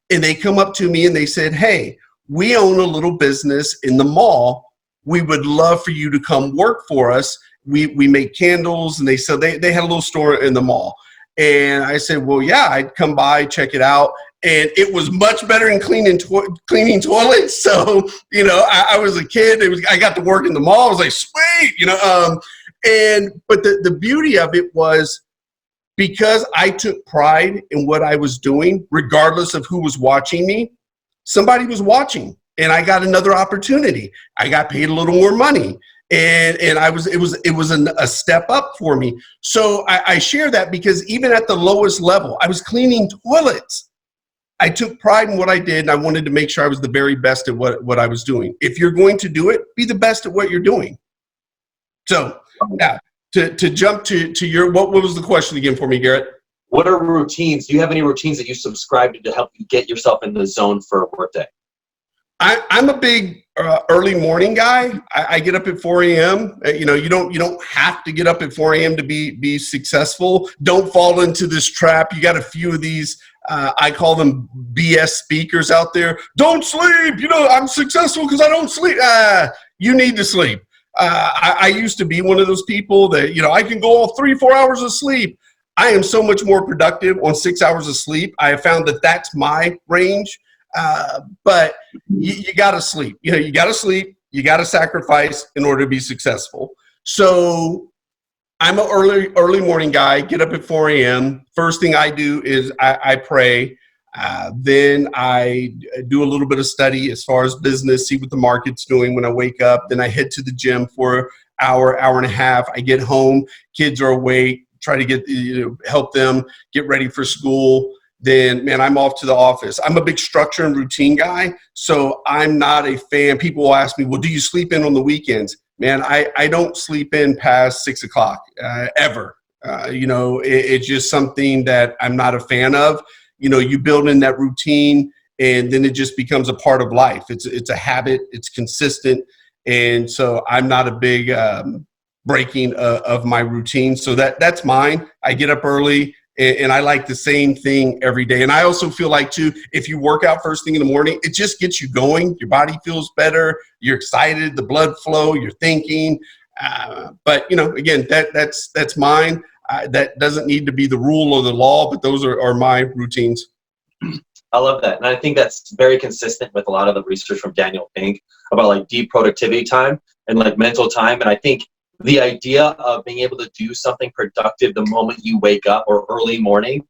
And they come up to me and they said, hey, we own a little business in the mall. We would love for you to come work for us. We make candles. And they said they had a little store in the mall. And I said, well, yeah, I'd come by, check it out. And it was much better than cleaning toilets. So, you know, I was a kid. I got to work in the mall. I was like, sweet, you know. But the beauty of it was, because I took pride in what I was doing, regardless of who was watching me, somebody was watching and I got another opportunity. I got paid a little more money and it was a step up for me. So I share that because even at the lowest level, I was cleaning toilets. I took pride in what I did and I wanted to make sure I was the very best at what I was doing. If you're going to do it, be the best at what you're doing. So, yeah. To jump to your, what was the question again for me, Garrett? What are routines? Do you have any routines that you subscribe to help you get yourself in the zone for a workday? I'm a big early morning guy. I get up at 4 a.m. You know, you don't have to get up at 4 a.m. to be successful. Don't fall into this trap. You got a few of these, I call them BS speakers out there. Don't sleep. You know, I'm successful because I don't sleep. You need to sleep. I used to be one of those people that, you know, I can go off 3-4 hours of sleep. I am so much more productive on 6 hours of sleep. I have found that that's my range. But you got to sleep. You know, you got to sleep. You got to sacrifice in order to be successful. So I'm an early morning guy. Get up at 4 a.m. First thing I do is I pray. Then I do a little bit of study as far as business, see what the market's doing when I wake up. Then I head to the gym for an hour and a half. I get home, kids are awake, try to help them get ready for school. Then, man, I'm off to the office. I'm a big structure and routine guy, so I'm not a fan. People will ask me, well, do you sleep in on the weekends? man, I don't sleep in past 6 o'clock ever. It's just something that I'm not a fan of. You build in that routine, and then it just becomes a part of life. It's a habit. It's consistent. And so I'm not a big breaking of my routine. So that's mine. I get up early, and I like the same thing every day. And I also feel like, too, if you work out first thing in the morning, it just gets you going. Your body feels better. You're excited. The blood flow. You're thinking. But again, that's mine. That doesn't need to be the rule or the law, but those are my routines. I love that. And I think that's very consistent with a lot of the research from Daniel Pink about like deep productivity time and like mental time. And I think the idea of being able to do something productive the moment you wake up or early morning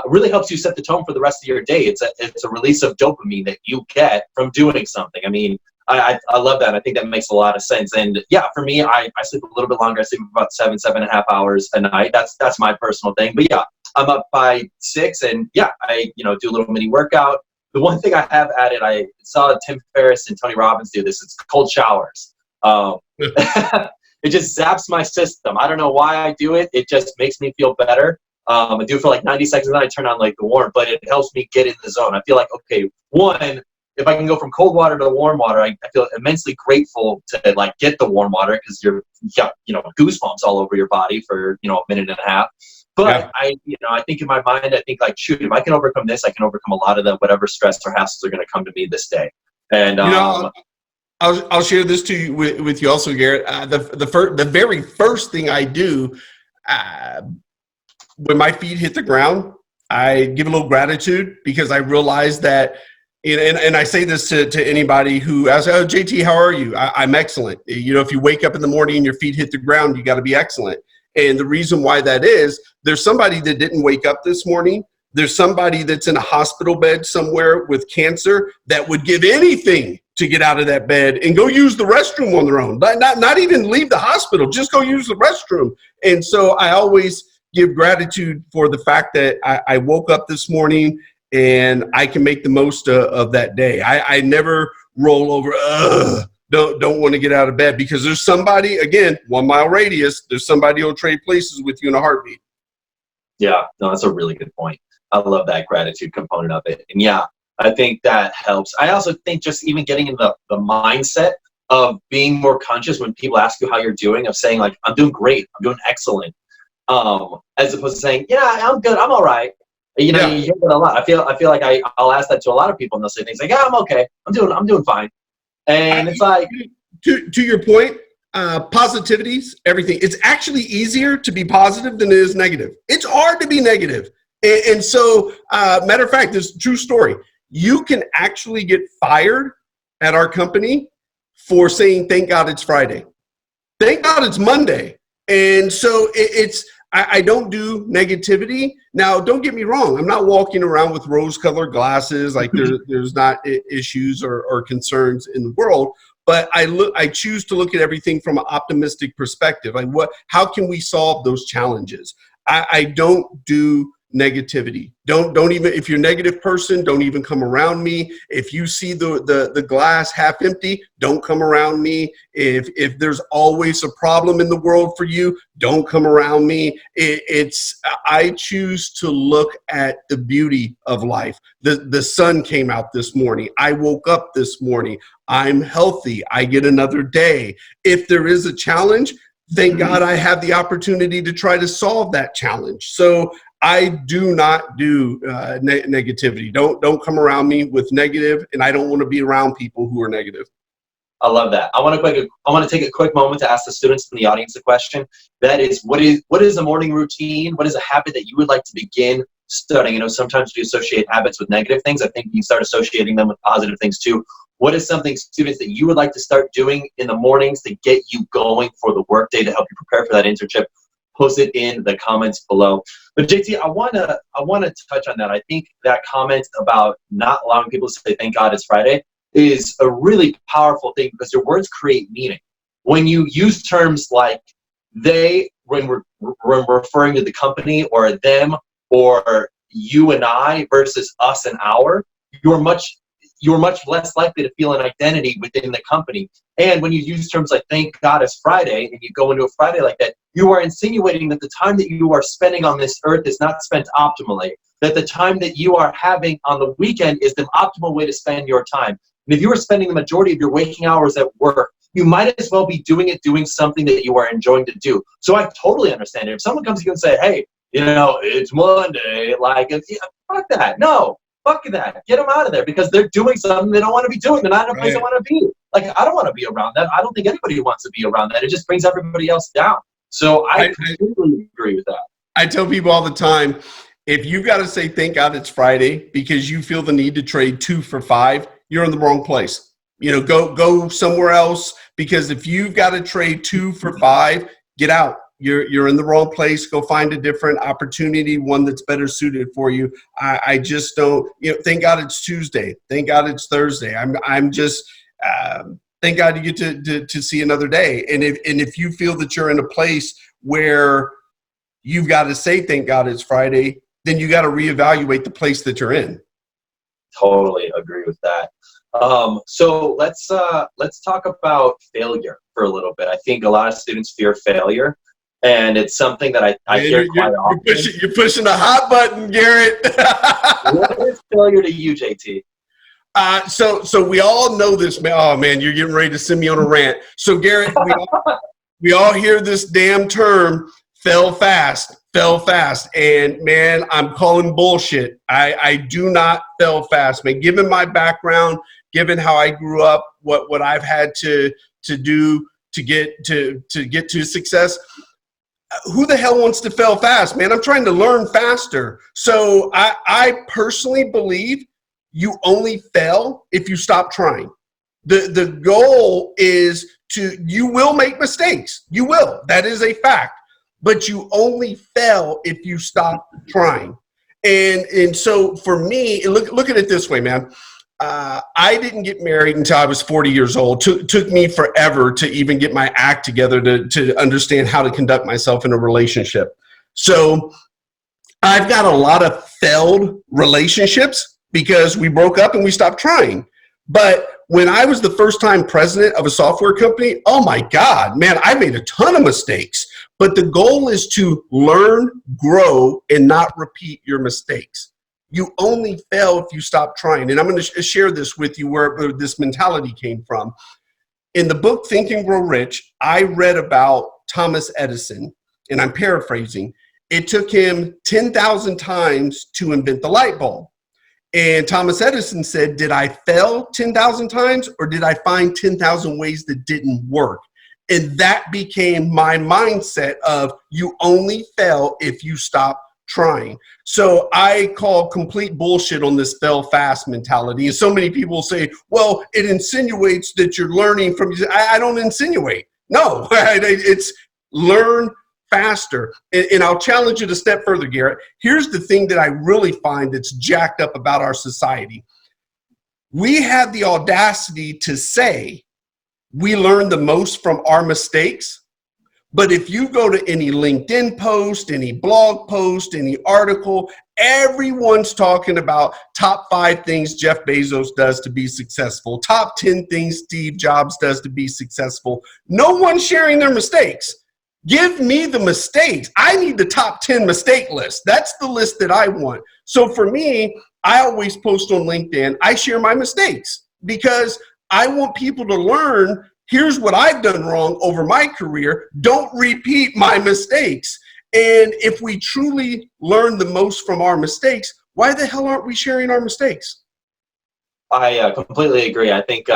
really helps you set the tone for the rest of your day. It's a release of dopamine that you get from doing something. I mean, I love that. I think that makes a lot of sense. And yeah, for me, I sleep a little bit longer. I sleep about 7.5 hours a night. That's my personal thing. But yeah, I'm up by 6, and yeah, I do a little mini workout. The one thing I have added, I saw Tim Ferriss and Tony Robbins do this. It's cold showers. It just zaps my system. I don't know why I do it. It just makes me feel better. I do it for like 90 seconds, and then I turn on like the warm, but it helps me get in the zone. I feel like, okay, one, if I can go from cold water to warm water, I feel immensely grateful to like get the warm water, because you got goosebumps all over your body for a minute and a half. But yeah. I think in my mind, I think like, shoot, if I can overcome this, I can overcome a lot of the whatever stress or hassles are going to come to me this day. And I'll share this to you with you also, Garrett. The very first thing I do when my feet hit the ground, I give a little gratitude, because I realize that. And I say this to anybody who asks, "Oh, JT, how are you?" I'm excellent. If you wake up in the morning and your feet hit the ground, you got to be excellent. And the reason why that is, there's somebody that didn't wake up this morning. There's somebody that's in a hospital bed somewhere with cancer that would give anything to get out of that bed and go use the restroom on their own. Not even leave the hospital, just go use the restroom. And so I always give gratitude for the fact that I woke up this morning and I can make the most of that day. I never roll over, don't want to get out of bed, because there's somebody, again, 1 mile radius, there's somebody who'll trade places with you in a heartbeat. Yeah, no, that's a really good point. I love that gratitude component of it. And yeah, I think that helps. I also think just even getting in the mindset of being more conscious when people ask you how you're doing, of saying like, I'm doing great, I'm doing excellent, as opposed to saying, yeah, I'm good, I'm all right. You hear that a lot. I feel like I'll ask that to a lot of people, and they'll say things like, yeah, I'm okay, I'm doing fine. And it's like, to your point, positivity's everything. It's actually easier to be positive than it is negative. It's hard to be negative. And so, matter of fact, this is a true story. You can actually get fired at our company for saying, thank God it's Friday. Thank God it's Monday. And so I don't do negativity. Now, don't get me wrong. I'm not walking around with rose-colored glasses like there's not issues or concerns in the world. But I choose to look at everything from an optimistic perspective. Like, how can we solve those challenges? I don't do negativity. Don't even, if you're a negative person, don't even come around me. If you see the glass half empty, don't come around me. If there's always a problem in the world for you, don't come around me. I choose to look at the beauty of life. The sun came out this morning. I woke up this morning. I'm healthy. I get another day. If there is a challenge, thank God I have the opportunity to try to solve that challenge. So I do not do negativity. Don't come around me with negative, and I don't want to be around people who are negative. I love that. I want to take a quick moment to ask the students in the audience a question. That is, what is a morning routine? What is a habit that you would like to begin studying? Sometimes we associate habits with negative things. I think you start associating them with positive things too. What is something, students, that you would like to start doing in the mornings to get you going for the workday, to help you prepare for that internship? Post it in the comments below. But JT, I want to touch on that. I think that comment about not allowing people to say thank God it's Friday is a really powerful thing, because your words create meaning. When you use terms like they, when we're referring to the company, or them, or you and I versus us and our, you're much less likely to feel an identity within the company. And when you use terms like thank God it's Friday, and you go into a Friday like that, you are insinuating that the time that you are spending on this earth is not spent optimally, that the time that you are having on the weekend is the optimal way to spend your time. And if you are spending the majority of your waking hours at work, you might as well be doing something that you are enjoying to do. So I totally understand it. If someone comes to you and say, hey, it's Monday, fuck that. No, fuck that. Get them out of there, because they're doing something they don't want to be doing. They're not in a place they want to be. Like, I don't want to be around that. I don't think anybody wants to be around that. It just brings everybody else down. So I completely agree with that. I tell people all the time, if you got to say thank God it's Friday because you feel the need to trade 2 for 5, you're in the wrong place. Go somewhere else, because if you've got to trade 2 for 5, get out. You're in the wrong place. Go find a different opportunity, one that's better suited for you. I just don't, thank God it's Tuesday. Thank God it's Thursday. I'm just, thank God you get to see another day. And if you feel that you're in a place where you've got to say thank God it's Friday, then you got to reevaluate the place that you're in. Totally agree with that. So let's talk about failure for a little bit. I think a lot of students fear failure, and it's something that I hear quite often. You're pushing the hot button, Garrett. What is failure to you, JT? So we all know this, man. Oh man, you're getting ready to send me on a rant. So Garrett, we all hear this damn term, fail fast. And man, I'm calling bullshit. I do not fail fast, man. Given my background, given how I grew up, what I've had to do to get to success, who the hell wants to fail fast, man? I'm trying to learn faster. So I personally believe you only fail if you stop trying. The goal is you will make mistakes. You will. That is a fact. But you only fail if you stop trying. And so for me, look at it this way, man. I didn't get married until I was 40 years old. Took me forever to even get my act together to understand how to conduct myself in a relationship. So I've got a lot of failed relationships because we broke up and we stopped trying. But when I was the first-time president of a software company, oh my God, man, I made a ton of mistakes. But the goal is to learn, grow, and not repeat your mistakes. You only fail if you stop trying. And I'm going to share this with you where this mentality came from. In the book, Think and Grow Rich, I read about Thomas Edison, and I'm paraphrasing. It took him 10,000 times to invent the light bulb. And Thomas Edison said, did I fail 10,000 times, or did I find 10,000 ways that didn't work? And that became my mindset of you only fail if you stop trying. So I call complete bullshit on this fail fast mentality. And so many people say, well, it insinuates that you're learning from, I don't insinuate. No, it's learn faster. And I'll challenge you to step further, Garrett. Here's the thing that I really find that's jacked up about our society. We have the audacity to say we learn the most from our mistakes. But if you go to any LinkedIn post, any blog post, any article, everyone's talking about top 5 things Jeff Bezos does to be successful, top 10 things Steve Jobs does to be successful. No one's sharing their mistakes. Give me the mistakes. I need the top 10 mistake list. That's the list that I want. So for me, I always post on LinkedIn. I share my mistakes because I want people to learn, here's what I've done wrong over my career. Don't repeat my mistakes. And if we truly learn the most from our mistakes, why the hell aren't we sharing our mistakes? I completely agree. I think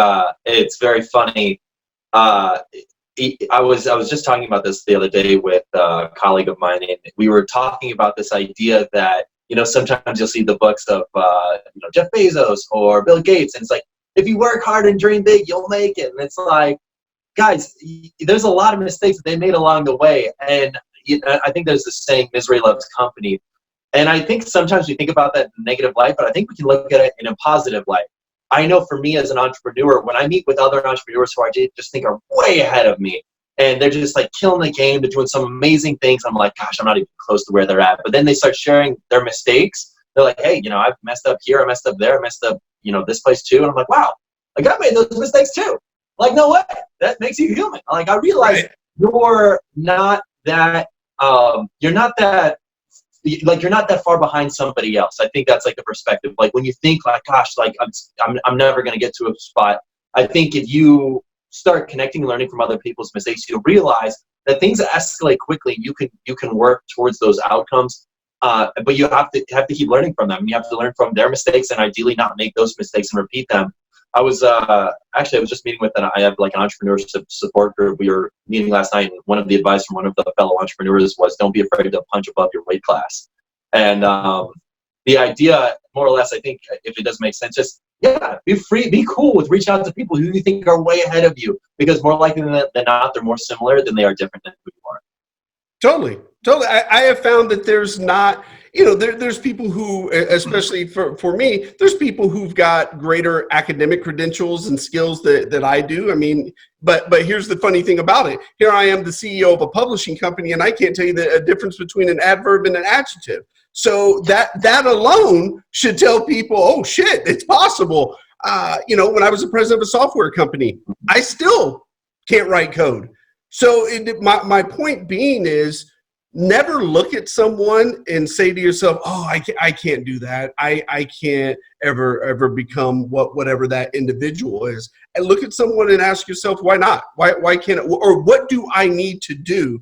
it's very funny. I was just talking about this the other day with a colleague of mine, and we were talking about this idea that, sometimes you'll see the books of, Jeff Bezos or Bill Gates, and it's like, if you work hard and dream big, you'll make it. And it's like, guys, there's a lot of mistakes that they made along the way. And I think there's this saying, misery loves company. And I think sometimes we think about that in a negative light, but I think we can look at it in a positive light. I know for me as an entrepreneur, when I meet with other entrepreneurs who I just think are way ahead of me, and they're just like killing the game, they're doing some amazing things, I'm like, gosh, I'm not even close to where they're at. But then they start sharing their mistakes. They're like, hey, I've messed up here, I messed up there, I messed up, this place too. And I'm like, wow, like I made those mistakes too. Like, no way, that makes you human. Like I realized Right. you're not that you're not that far behind somebody else. I think that's like the perspective. Like when you think like, gosh, like I'm never going to get to a spot. I think if you start connecting and learning from other people's mistakes, you'll realize that things escalate quickly. You can work towards those outcomes, but you have to keep learning from them. You have to learn from their mistakes and ideally not make those mistakes and repeat them. I was just meeting with I have like an entrepreneurship support group. We were meeting last night, and one of the advice from one of the fellow entrepreneurs was, don't be afraid to punch above your weight class. And the idea, more or less, I think, if it does make sense, just be free, be cool with reaching out to people who you think are way ahead of you, because more likely than not, they're more similar than they are different than who you are. Totally. I have found that there's not, there's people who, especially for me, there's people who've got greater academic credentials and skills that I do. I mean, but here's the funny thing about it. Here I am, the CEO of a publishing company, and I can't tell you the difference between an adverb and an adjective. So that alone should tell people, oh shit, it's possible. When I was the president of a software company, I still can't write code. So my point being is, never look at someone and say to yourself, oh, I can't do that. I can't ever become whatever that individual is. And look at someone and ask yourself, why not? Why can't it? Or what do I need to do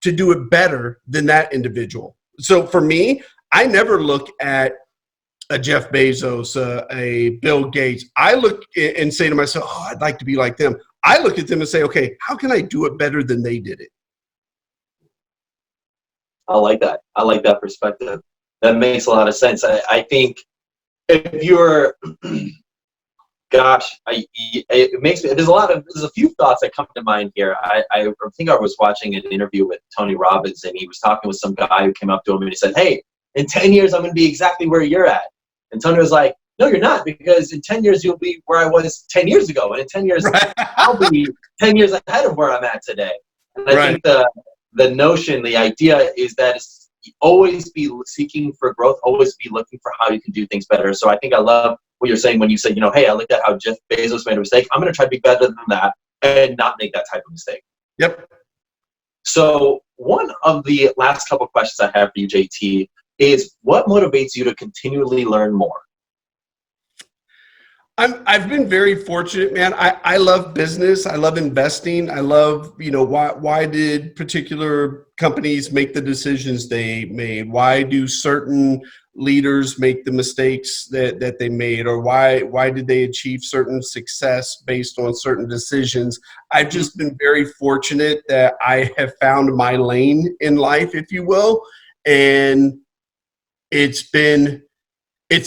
it better than that individual? So for me, I never look at a Jeff Bezos, a Bill Gates. I look and say to myself, oh, I'd like to be like them. I look at them and say, okay, how can I do it better than they did it? I like that. I like that perspective. That makes a lot of sense. I think if you're, it makes me, there's a few thoughts that come to mind here. I think I was watching an interview with Tony Robbins, and he was talking with some guy who came up to him and he said, hey, in 10 years, I'm going to be exactly where you're at. And Tony was like, no, you're not, because in 10 years, you'll be where I was 10 years ago. And in 10 years, I'll be 10 years ahead of where I'm at today. And I think the notion, the idea is that it's always be seeking for growth, always be looking for how you can do things better. So I think I love what you're saying when you say, hey, I looked at how Jeff Bezos made a mistake. I'm going to try to be better than that and not make that type of mistake. Yep. So one of the last couple of questions I have for you, JT, is what motivates you to continually learn more? I've been very fortunate, man. I love business. I love investing. I love, why did particular companies make the decisions they made? Why do certain leaders make the mistakes that they made? Or why did they achieve certain success based on certain decisions? I've just been very fortunate that I have found my lane in life, if you will. And it's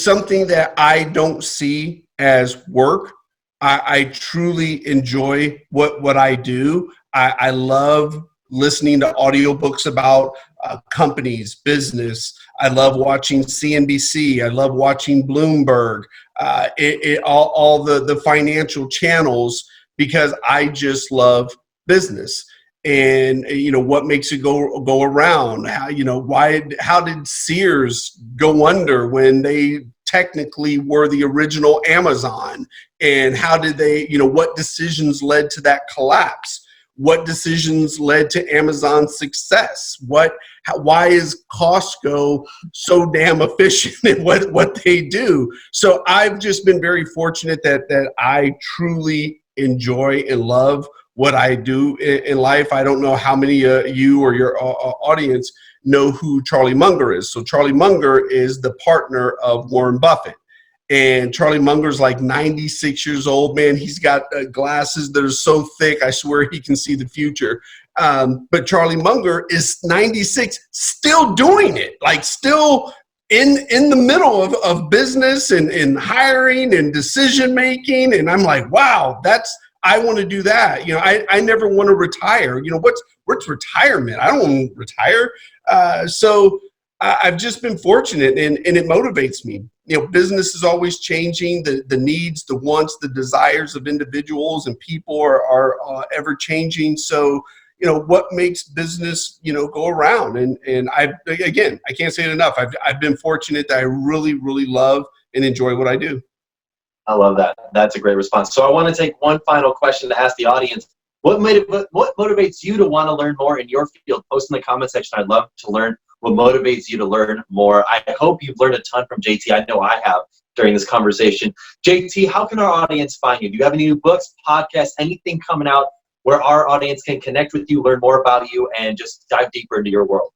something that I don't see as work. I truly enjoy what I do. I love listening to audiobooks about companies, business. I love watching CNBC. I love watching Bloomberg, all the financial channels, because I just love business. And what makes it go around? How did Sears go under when they technically were the original Amazon? And how did they, what decisions led to that collapse? What decisions led to Amazon's success? Why is Costco so damn efficient in what they do? So I've just been very fortunate that I truly enjoy and love what I do in life. I don't know how many you or your audience know who Charlie Munger is. So Charlie Munger is the partner of Warren Buffett. And Charlie Munger's like 96 years old, man. He's got glasses that are so thick, I swear he can see the future. But Charlie Munger is 96, still doing it, like still in the middle of business and hiring and decision making. And I'm like, wow, I want to do that. I never want to retire. What's retirement? I don't want to retire. So I've just been fortunate, and it motivates me. Business is always changing. The needs, the wants, the desires of individuals and people are ever changing. So, what makes business, go around? And I can't say it enough. I've been fortunate that I really, really love and enjoy what I do. I love that. That's a great response. So I want to take one final question to ask the audience. What motivates you to want to learn more in your field? Post in the comment section. I'd love to learn what motivates you to learn more. I hope you've learned a ton from JT. I know I have during this conversation. JT, how can our audience find you? Do you have any new books, podcasts, anything coming out where our audience can connect with you, learn more about you, and just dive deeper into your world?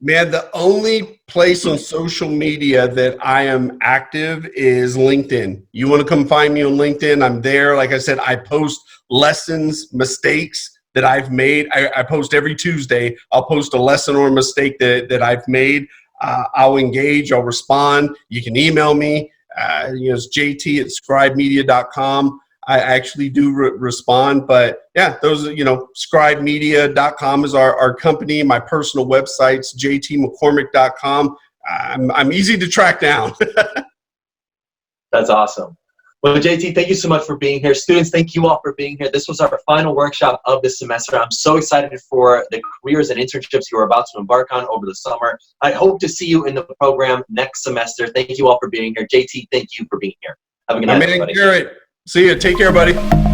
Man, the only place on social media that I am active is LinkedIn. You want to come find me on LinkedIn? I'm there. Like I said, I post lessons, mistakes that I've made. I post every Tuesday. I'll post a lesson or a mistake that I've made. I'll engage. I'll respond. You can email me. It's jt@scribemedia.com. I actually do respond, but yeah, those, scribemedia.com is our company. My personal website's jtmccormick.com. I'm easy to track down. That's awesome. Well, JT, thank you so much for being here. Students, thank you all for being here. This was our final workshop of the semester. I'm so excited for the careers and internships you are about to embark on over the summer. I hope to see you in the program next semester. Thank you all for being here. JT, thank you for being here. Have a good night, everybody. Garrett. See you. Take care, buddy.